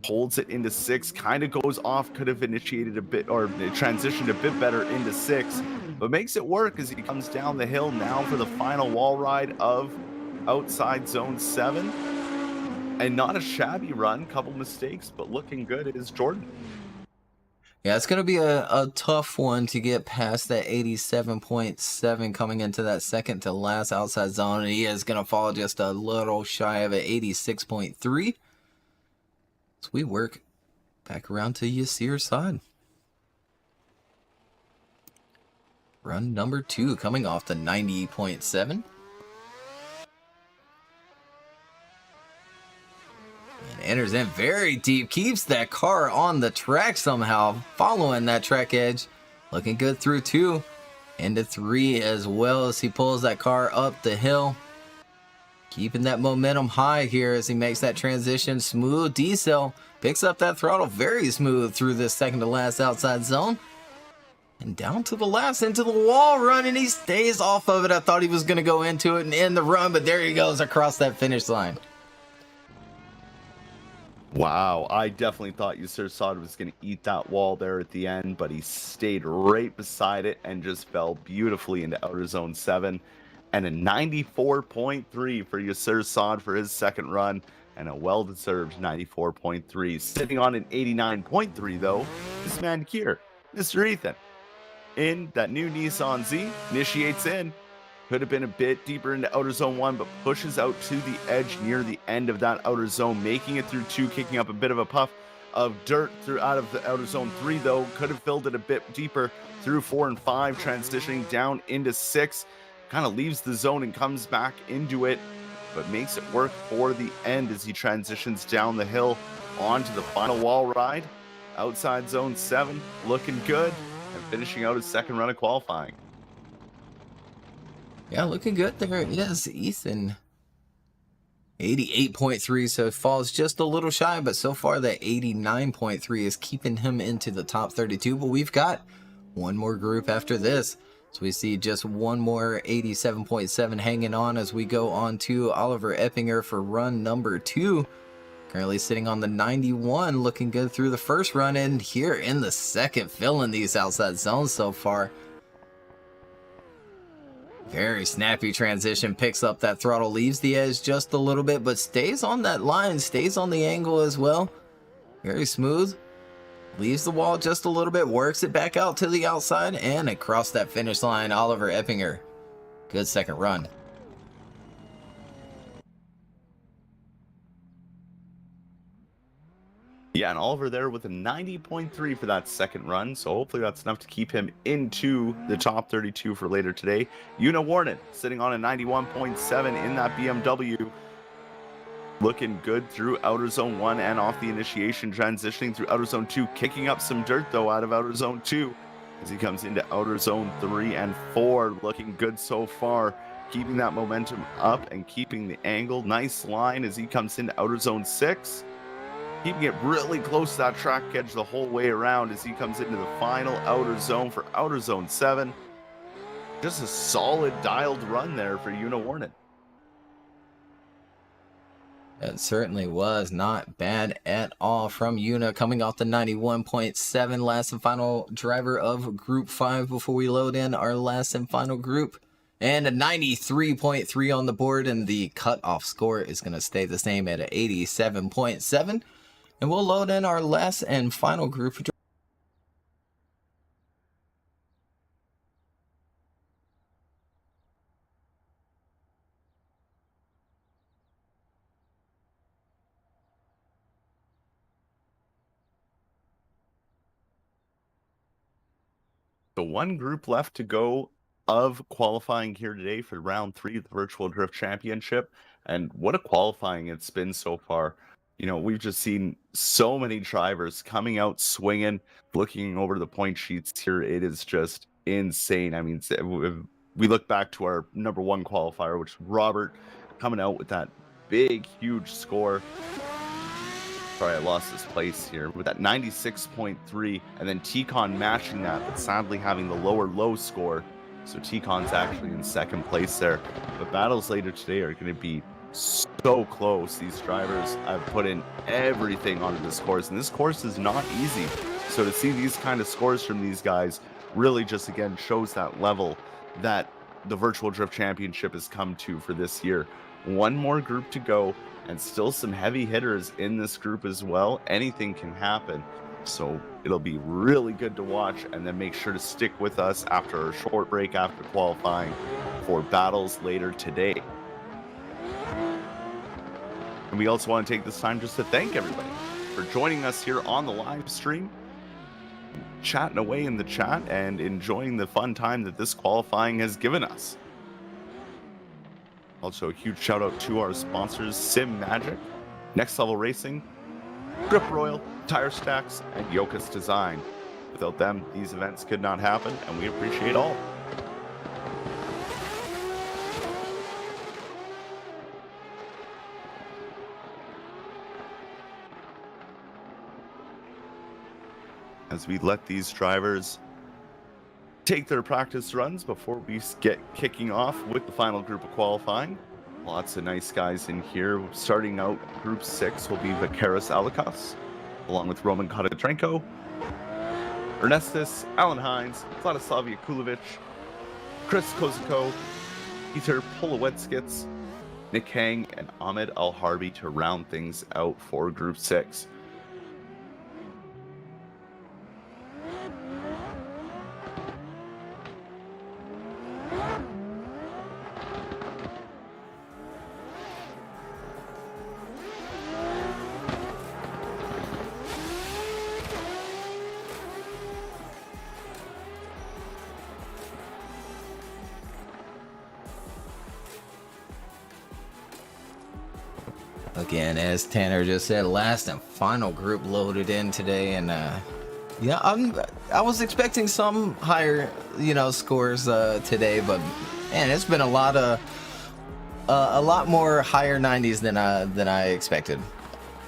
Holds it into 6. Kind of goes off. Could have initiated a bit or transitioned a bit better into 6. But makes it work as he comes down the hill now for the final wall ride of outside zone 7. And not a shabby run, couple mistakes, but looking good is Jordan. Yeah, it's going to be a tough one to get past that 87.7 coming into that second to last outside zone. And he is going to fall just a little shy of an 86.3. So we work back around to Yasir's side. Run number 2 coming off the 90.7. And enters in very deep, keeps that car on the track somehow, following that track edge. Looking good through 2, into 3 as well as he pulls that car up the hill. Keeping that momentum high here as he makes that transition. Smooth decel, picks up that throttle very smooth through this second to last outside zone. And down to the last, into the wall run, and he stays off of it. I thought he was going to go into it and end the run, but there he goes across that finish line. Wow, I definitely thought Yasir Saad was going to eat that wall there at the end, but he stayed right beside it and just fell beautifully into outer zone 7. And a 94.3 for Yasir Saad for his second run, and a well-deserved 94.3. Sitting on an 89.3, though, this man here, Mr. Ethan. In that new Nissan Z, initiates in. Could have been a bit deeper into outer zone 1, but pushes out to the edge near the end of that outer zone, making it through 2, kicking up a bit of a puff of dirt through out of the outer zone 3, though. Could have filled it a bit deeper through 4 and 5, transitioning down into 6. Kind of leaves the zone and comes back into it, but makes it work for the end as he transitions down the hill onto the final wall ride. Outside zone 7, looking good, and finishing out his second run of qualifying. Yeah, looking good there. Yes, Ethan. 88.3, so it falls just a little shy, but so far that 89.3 is keeping him into the top 32. But we've got one more group after this. So we see just one more 87.7 hanging on as we go on to Oliver Eppinger for run number 2. Currently sitting on the 91, looking good through the first run, and here in the second, filling these outside zones so far. Very snappy transition, picks up that throttle, leaves the edge just a little bit, but stays on that line, stays on the angle as well. Very smooth. Leaves the wall just a little bit, works it back out to the outside, and across that finish line, Oliver Eppinger. Good second run. Yeah, and Oliver there with a 90.3 for that second run. So hopefully that's enough to keep him into the top 32 for later today. Una Warren sitting on a 91.7 in that BMW. Looking good through outer zone 1 and off the initiation, transitioning through outer zone 2, kicking up some dirt though out of outer zone 2 as he comes into outer zone 3 and 4. Looking good so far, keeping that momentum up and keeping the angle. Nice line as he comes into outer zone 6, keeping it really close to that track edge the whole way around as he comes into the final outer zone for outer zone 7. Just a solid dialed run there for Una Warren. It certainly was not bad at all from Una, coming off the 91.7, last and final driver of Group 5 before we load in our last and final group. And a 93.3 on the board, and the cutoff score is going to stay the same at an 87.7. And we'll load in our last and final group. So one group left to go of qualifying here today for round 3 of the Virtual Drift Championship. And what a qualifying it's been so far. You know, we've just seen so many drivers coming out swinging, looking over the point sheets here. It is just insane. I mean, we look back to our number 1 qualifier, which is Robert, coming out with that big, huge score. Sorry, I lost his place here with that 96.3, and then T-Con matching that, but sadly having the lower low score. So T-Con's actually in second place there. But battles later today are going to be so close. These drivers have put in everything onto this course, and this course is not easy. So to see these kind of scores from these guys really just again shows that level that the Virtual Drift Championship has come to for this year. One more group to go, and still some heavy hitters in this group as well. Anything can happen. So it'll be really good to watch, and then make sure to stick with us after a short break after qualifying for battles later today. And we also want to take this time just to thank everybody for joining us here on the live stream, chatting away in the chat and enjoying the fun time that this qualifying has given us. Also, a huge shout out to our sponsors, Sim Magic, Next Level Racing, Grip Royal, Tire Stacks, and Yokas Design. Without them, these events could not happen, and we appreciate all. As we let these drivers take their practice runs before we get kicking off with the final group of qualifying. Lots of nice guys in here. Starting out, Group 6 will be Vakaris Alikas, along with Roman Kotatrenko, Ernestus, Alan Hines, Vladislav Yakulovic, Chris Kozako, Peter Polowetskits, Nick Hang, and Ahmed Al-Harbi to round things out for Group 6. Again, as Tanner just said, last and final group loaded in today, and yeah, I was expecting some higher, scores today, but man, it's been a lot more higher 90s than I expected.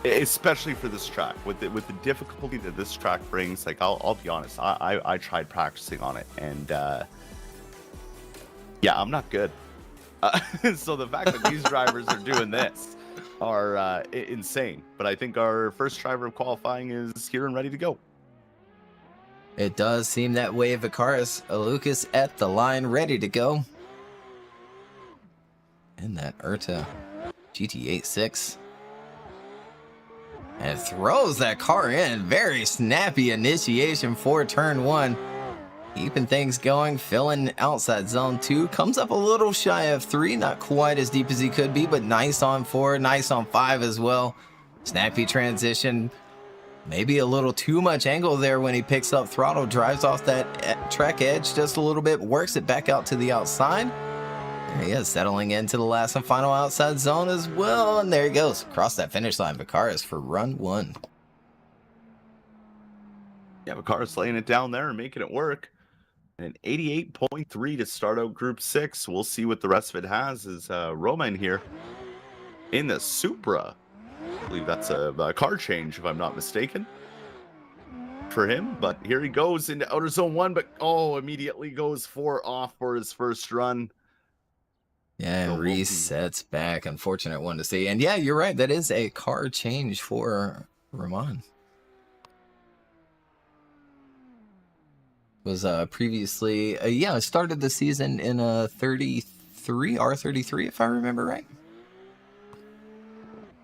Especially for this track, with the difficulty that this track brings. Like, I'll be honest, I tried practicing on it, and yeah, I'm not good. So the fact that these drivers are doing this are insane. But I think our first driver of qualifying is here and ready to go. It does seem that way. Vakaris Alukas at the line, ready to go. And that Erta GT86. And throws that car in. Very snappy initiation for turn 1. Keeping things going, filling outside zone 2. Comes up a little shy of 3. Not quite as deep as he could be, but nice on 4. Nice on 5 as well. Snappy transition. Maybe a little too much angle there when he picks up throttle, drives off that track edge just a little bit, works it back out to the outside. There he is, settling into the last and final outside zone as well. And there he goes, across that finish line. Vacaris for run 1. Yeah, Vacaris laying it down there and making it work. And an 88.3 to start out Group 6. We'll see what the rest of it has is Roman here in the Supra. I believe that's a car change, if I'm not mistaken, for him. But here he goes into outer zone 1, but immediately goes 4 off for his first run. Yeah, and resets back. Unfortunate one to see. And yeah, you're right. That is a car change for Roman. Was previously, started the season in a 33, R33, if I remember right.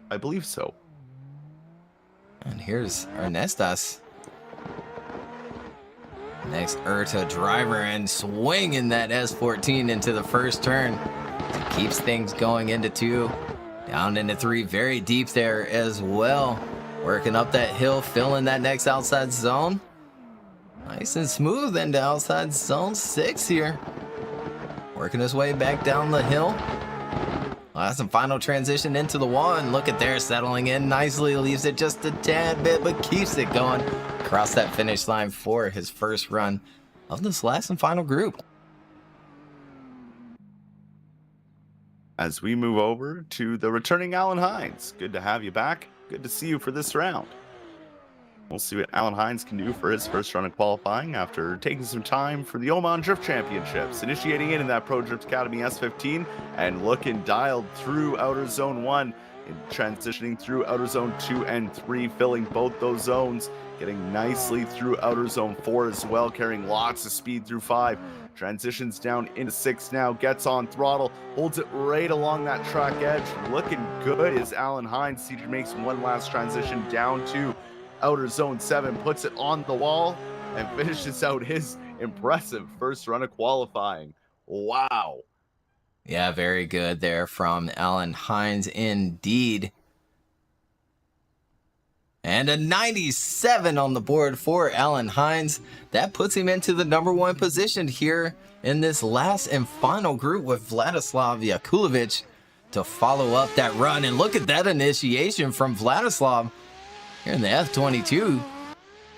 I believe so. And here's Ernestas. Next Urta driver and swinging that S14 into the first turn. Keeps things going into 2, down into 3, very deep there as well. Working up that hill, filling that next outside zone. Nice and smooth into outside zone 6 here. Working his way back down the hill. Last and final transition into the wall, and look at there, settling in nicely, leaves it just a tad bit, but keeps it going across that finish line for his first run of this last and final group. As we move over to the returning Alan Hines. Good to have you back. Good to see you for this round. We'll see what Alan Hines can do for his first run of qualifying after taking some time for the Oman Drift Championships, initiating in that Pro Drift Academy S15 and looking dialed through outer zone 1 and transitioning through outer zone 2 and 3, filling both those zones, getting nicely through outer zone 4 as well, carrying lots of speed through 5. Transitions down into 6 now, gets on throttle, holds it right along that track edge. Looking good as Alan Hines makes one last transition down to outer zone 7, puts it on the wall, and finishes out his impressive first run of qualifying. Wow. Yeah, very good there from Alan Hines indeed. And a 97 on the board for Alan Hines. That puts him into the number 1 position here in this last and final group, with Vladislav Yakulovich to follow up that run. And look at that initiation from Vladislav here in the F22.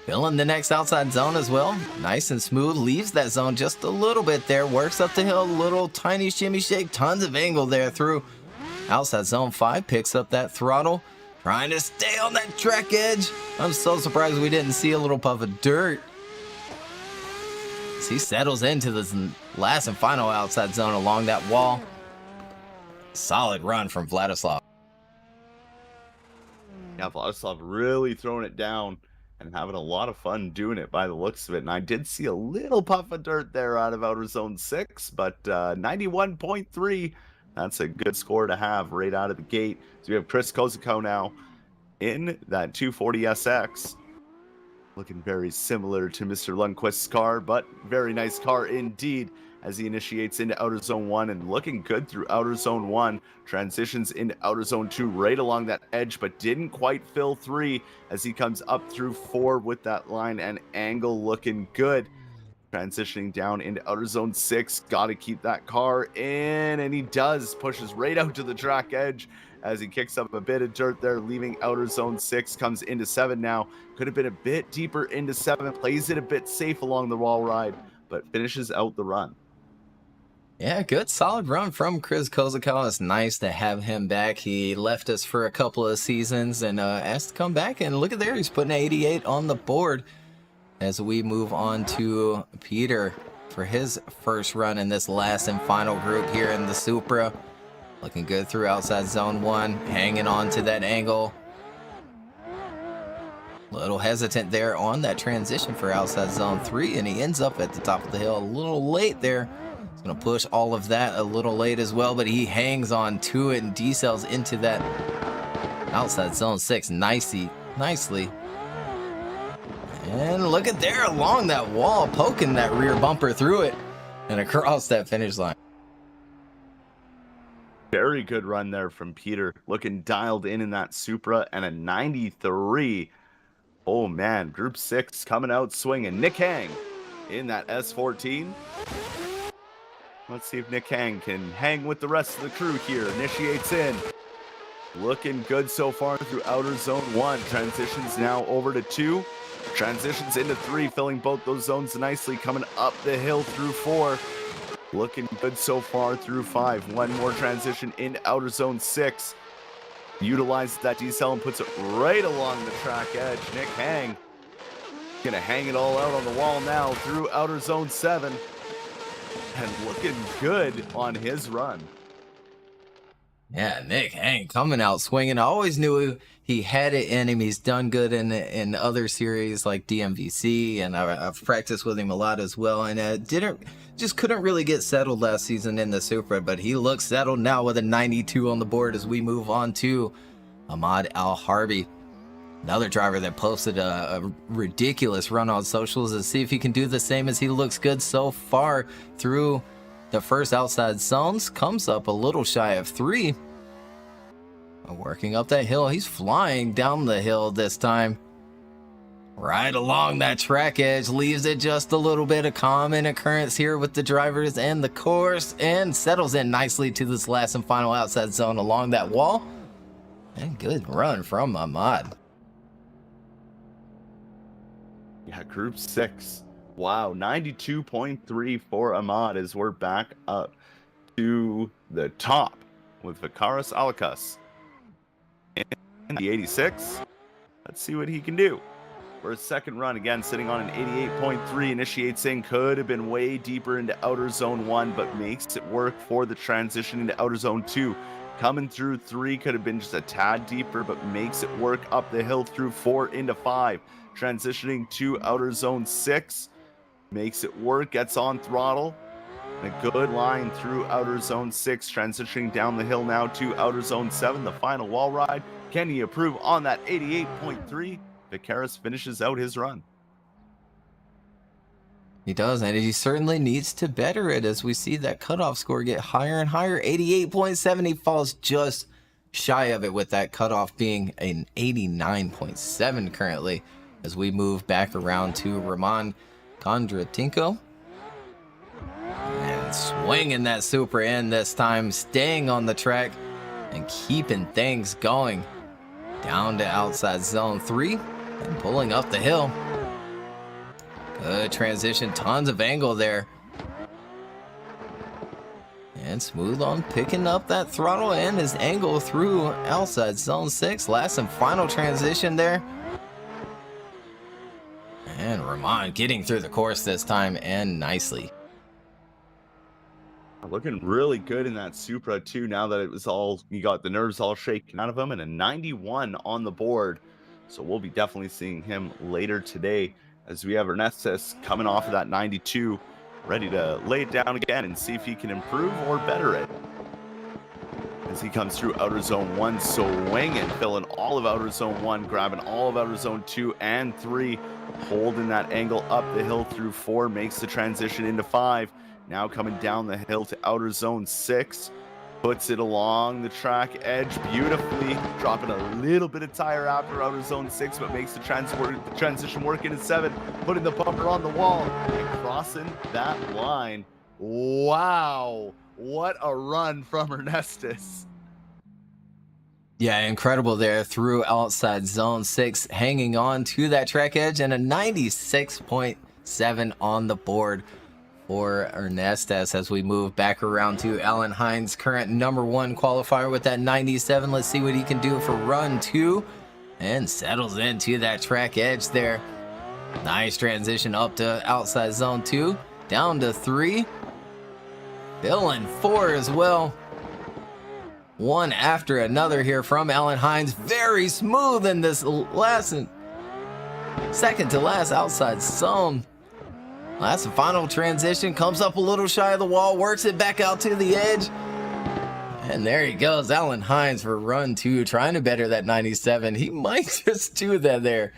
Filling the next outside zone as well. Nice and smooth. Leaves that zone just a little bit there. Works up the hill. Little tiny shimmy shake. Tons of angle there through outside zone 5. Picks up that throttle. Trying to stay on that track edge. I'm so surprised we didn't see a little puff of dirt as he settles into this last and final outside zone along that wall. Solid run from Vladislav. Yeah, Vladislav really throwing it down and having a lot of fun doing it by the looks of it. And I did see a little puff of dirt there out of outer zone 6, but 91.3, that's a good score to have right out of the gate. So we have Chris Kozuko now in that 240SX. Looking very similar to Mr. Lundquist's car, but very nice car indeed as he initiates into outer zone 1 and looking good through outer zone 1. Transitions into outer zone 2 right along that edge, but didn't quite fill 3 as he comes up through 4 with that line and angle looking good. Transitioning down into outer zone 6, got to keep that car in, and he does. Pushes right out to the track edge as he kicks up a bit of dirt there, leaving outer zone 6, comes into 7 now. Could have been a bit deeper into 7, plays it a bit safe along the wall ride, but finishes out the run. Yeah, good solid run from Chris Kozuko. It's nice to have him back. He left us for a couple of seasons and asked to come back, and look at there, he's putting 88 on the board as we move on to Peter for his first run in this last and final group here in the Supra. Looking good through outside zone 1, hanging on to that angle. A little hesitant there on that transition for outside zone 3, and he ends up at the top of the hill a little late there. He's going to push all of that a little late as well, but he hangs on to it and decels into that outside zone 6 nicely. And look at there along that wall, poking that rear bumper through it and across that finish line. Very good run there from Peter, looking dialed in that Supra, and a 93 Oh man, Group 6 coming out swinging. Nick Hang in that S14. Let's see if Nick Hang can hang with the rest of the crew here. Initiates in. Looking good so far through outer zone 1. Transitions now over to 2. Transitions into 3, filling both those zones nicely. Coming up the hill through 4. Looking good so far through 5. One more transition into outer zone 6. Utilizes that decel and puts it right along the track edge. Nick Hang gonna hang it all out on the wall now through outer zone 7. And looking good on his run. Yeah, Nick Hang coming out swinging. I always knew he had it in him. He's done good in other series like DMVC, and I've practiced with him a lot as well. And couldn't really get settled last season in the Supra, but he looks settled now with a 92 on the board as we move on to Ahmad Al-Harbi. Another driver that posted a ridiculous run on socials to see if he can do the same, as he looks good so far through the first outside zones. Comes up a little shy of 3. Working up that hill. He's flying down the hill this time. Right along that track edge. Leaves it just a little bit of common occurrence here with the drivers and the course. And settles in nicely to this last and final outside zone along that wall. And good run from Ahmad. Yeah, Group 6. Wow, 92.3 for Ahmad as we're back up to the top with Vikaris Alakas in the 86. Let's see what he can do. For his second run, again, sitting on an 88.3, initiates in. Could have been way deeper into outer zone 1, but makes it work for the transition into outer zone 2. Coming through 3, could have been just a tad deeper, but makes it work up the hill through 4 into 5. Transitioning to outer zone 6, makes it work, gets on throttle. And a good line through outer zone 6, transitioning down the hill now to outer zone 7, the final wall ride. Can he improve on that 88.3? Vikaris finishes out his run. He does, and he certainly needs to better it as we see that cutoff score get higher and higher. 88.7, he falls just shy of it with that cutoff being an 89.7 currently, as we move back around to Roman Kondratenko. And swinging that super in this time, staying on the track and keeping things going down to outside zone 3 and pulling up the hill. Good transition, tons of angle there. And smooth on picking up that throttle and his angle through outside zone 6. Last and final transition there. And Roman getting through the course this time, and nicely. Looking really good in that Supra too, now that it was all, you got the nerves all shaken out of him, and a 91 on the board. So we'll be definitely seeing him later today, as we have Ernestus coming off of that 92, ready to lay it down again and see if he can improve or better it. As he comes through outer zone 1, swinging, filling all of outer zone 1, grabbing all of outer zone 2 and 3, holding that angle up the hill through 4, makes the transition into 5. Now coming down the hill to outer zone 6, puts it along the track edge beautifully, dropping a little bit of tire after outer zone 6, but makes the transition work into 7, putting the bumper on the wall and crossing that line. Wow, what a run from Ernestus. Yeah, incredible there through outside zone 6, hanging on to that track edge, and a 96.7 on the board for Ernestus as we move back around to Alan Hines, current #1 qualifier with that 97. Let's see what he can do for run 2, and settles into that track edge there. Nice transition up to outside zone 2, down to 3, filling 4 as well. One after another here from Alan Hines. Very smooth in this last and second to last outside zone. Last and final transition, comes up a little shy of the wall, works it back out to the edge. And there he goes, Alan Hines for run 2, trying to better that 97. He might just do that there.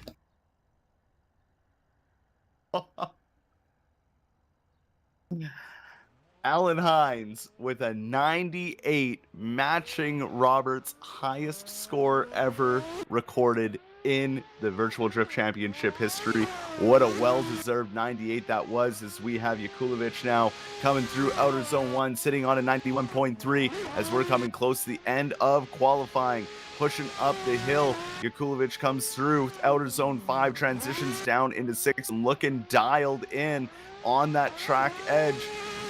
Alan Hines with a 98, matching Robert's highest score ever recorded in the Virtual Drift Championship history. What a well-deserved 98 that was, as we have Yakulovic now coming through outer zone 1, sitting on a 91.3 as we're coming close to the end of qualifying. Pushing up the hill, Yakulovic comes through outer zone 5, transitions down into 6, and looking dialed in on that track edge.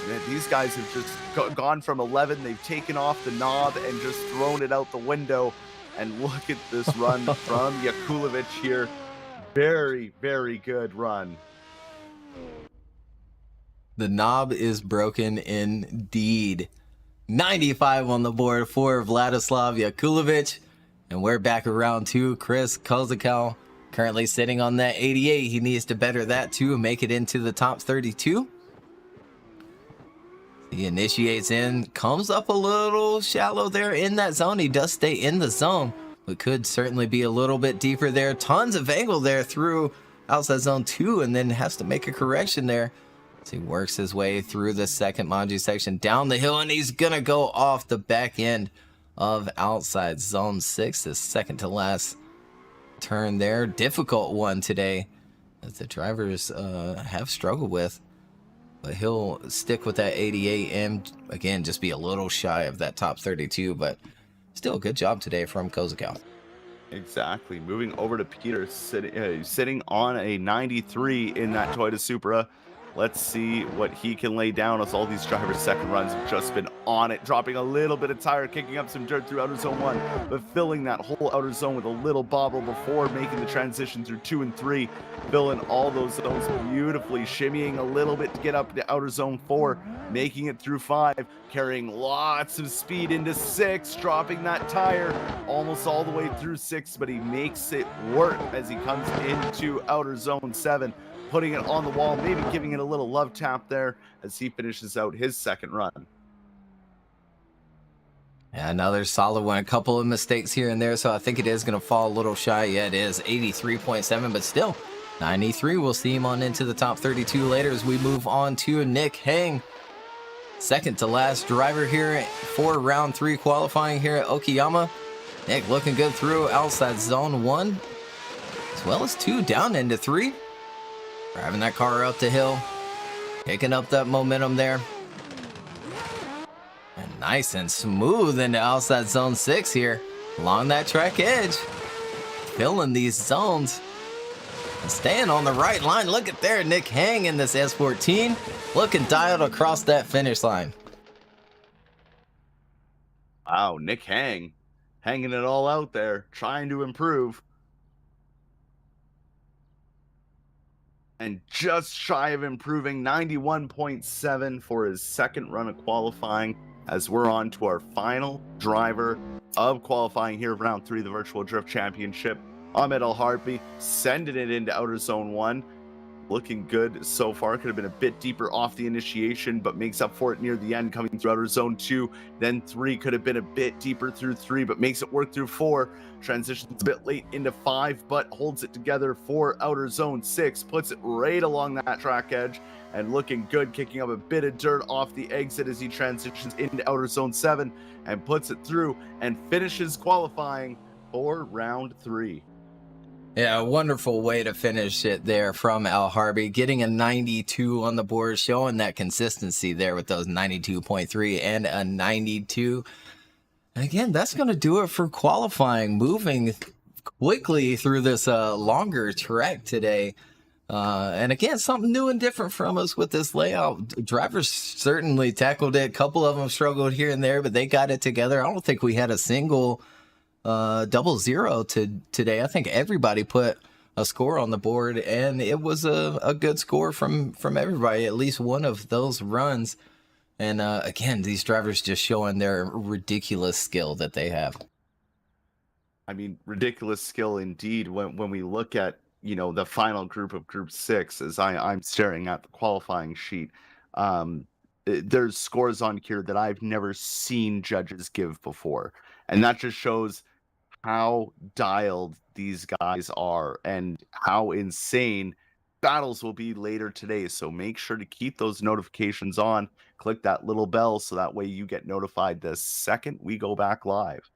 Man, these guys have just gone from 11, they've taken off the knob and just thrown it out the window. And look at this run from Yakulovic here. Very, very good run. The knob is broken indeed. 95 on the board for Vladislav Yakulovic. And we're back around to Chris Kozakow, currently sitting on that 88. He needs to better that too and make it into the top 32. He initiates in, comes up a little shallow there in that zone. He does stay in the zone, but could certainly be a little bit deeper there. Tons of angle there through outside zone 2, and then has to make a correction there. So he works his way through the second Manji section down the hill, and he's gonna go off the back end of outside zone 6. The second to last turn there. Difficult one today that the drivers have struggled with. But he'll stick with that 88 and, again, just be a little shy of that top 32. But still a good job today from Kozakow. Exactly. Moving over to Peter, sitting on a 93 in that Toyota Supra. Let's see what he can lay down, as all these drivers' second runs have just been on it, dropping a little bit of tire, kicking up some dirt through outer zone 1, but filling that whole outer zone with a little bobble before making the transition through 2 and 3, filling all those zones beautifully, shimmying a little bit to get up to outer zone 4, making it through 5, carrying lots of speed into 6, dropping that tire almost all the way through 6, but he makes it work as he comes into outer zone 7. Putting it on the wall, maybe giving it a little love tap there as he finishes out his second run. Yeah, another solid one. A couple of mistakes here and there, so I think it is going to fall a little shy. Yeah, it is 83.7, but still 93. We'll see him on into the top 32 later as we move on to Nick Hang. Second to last driver here for round 3 qualifying here at Okayama. Nick looking good through outside zone 1, as well as 2 down into 3. Driving that car up the hill, picking up that momentum there. And nice and smooth into outside zone 6 here, along that track edge. Filling these zones and staying on the right line. Look at there, Nick Hang in this S14, looking dialed across that finish line. Wow, Nick Hang, hanging it all out there, trying to improve. And just shy of improving, 91.7 for his second run of qualifying, as we're on to our final driver of qualifying here of round 3 of the Virtual Drift Championship. Ahmed Al-Harbi sending it into outer zone 1. Looking good so far. Could have been a bit deeper off the initiation, but makes up for it near the end, coming through outer zone 2. Then 3 could have been a bit deeper through 3, but makes it work through 4. Transitions a bit late into 5, but holds it together for outer zone 6. Puts it right along that track edge and looking good, kicking up a bit of dirt off the exit as he transitions into outer zone 7 and puts it through and finishes qualifying for round 3. Yeah, a wonderful way to finish it there from Al-Harbi, getting a 92 on the board, showing that consistency there with those 92.3 and a 92. And again, that's going to do it for qualifying, moving quickly through this longer track today. And again, something new and different from us with this layout. Drivers certainly tackled it. A couple of them struggled here and there, but they got it together. I don't think we had a single double zero today. I think everybody put a score on the board, and it was a good score from everybody, at least one of those runs. And again, these drivers just showing their ridiculous skill that they have. I mean, ridiculous skill indeed. When we look at, you know, the final group of Group 6, as I'm staring at the qualifying sheet, there's scores on here that I've never seen judges give before, and that just shows how dialed these guys are and how insane battles will be later today. So make sure to keep those notifications on. Click that little bell so that way you get notified the second we go back live.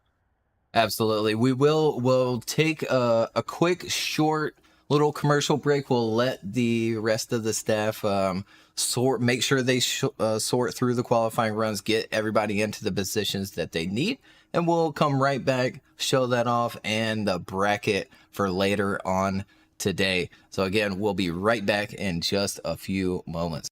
Absolutely. We'll take a quick, short little commercial break. We'll let the rest of the staff make sure they sort through the qualifying runs, get everybody into the positions that they need, and we'll come right back, show that off, and the bracket for later on today. So again, we'll be right back in just a few moments.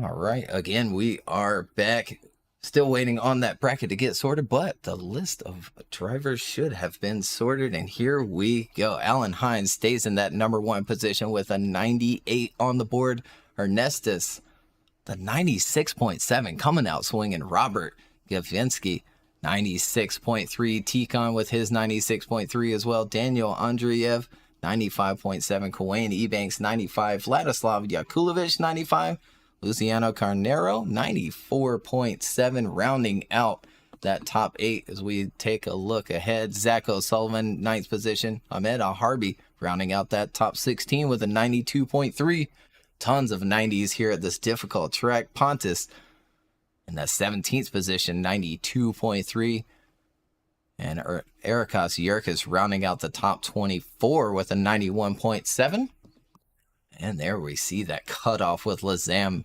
All right. Again, we are back. Still waiting on that bracket to get sorted, but the list of drivers should have been sorted. And here we go. Alan Hines stays in that number 1 position with a 98 on the board. Ernestus, the 96.7, coming out swinging. Robert Gavinsky, 96.3. Tikon with his 96.3 as well. Daniel Andreev, 95.7. Kawain Ebanks, 95. Vladislav Yakulovich, 95. Luciano Carnero, 94.7, rounding out that top 8 as we take a look ahead. Zach O'Sullivan, 9th position. Ahmed Al-Harbi rounding out that top 16 with a 92.3. Tons of 90s here at this difficult track. Pontus in that 17th position, 92.3. And Erikas Yerkes rounding out the top 24 with a 91.7. And there we see that cutoff with Lazam,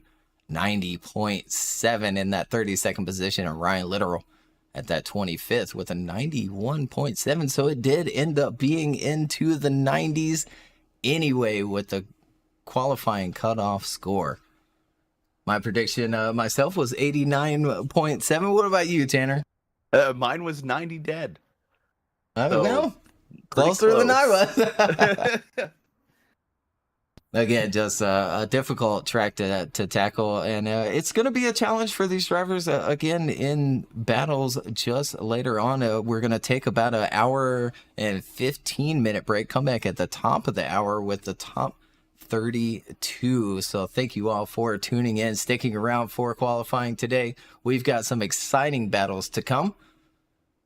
90.7 in that 32nd position, and Ryan Littoral at that 25th with a 91.7. So it did end up being into the 90s anyway with the qualifying cutoff score. My prediction myself was 89.7. What about you, Tanner? Mine was 90 dead. Well, closer than I was. Again, just a difficult track to tackle, and it's going to be a challenge for these drivers. Again, in battles just later on, we're going to take about an hour and 15-minute break, come back at the top of the hour with the top 32. So thank you all for tuning in, sticking around for qualifying today. We've got some exciting battles to come.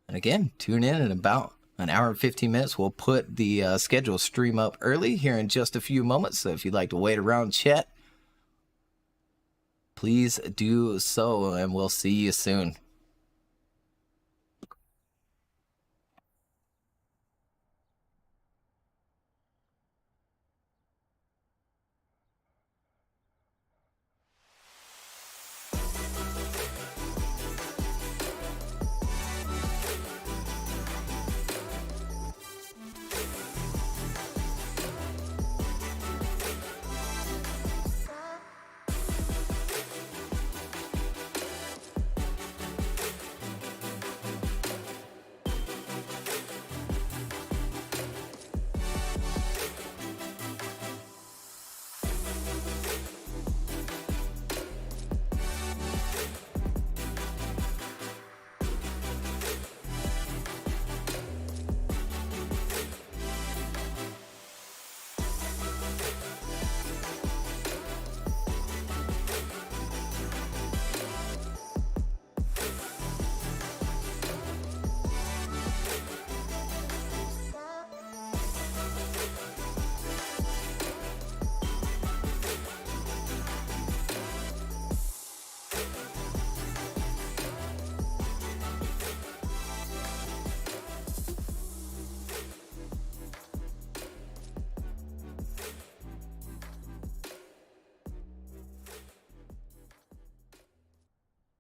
And again, tune in about an hour and 15 minutes. We'll put the schedule stream up early here in just a few moments. So if you'd like to wait around, chat, please do so, and we'll see you soon.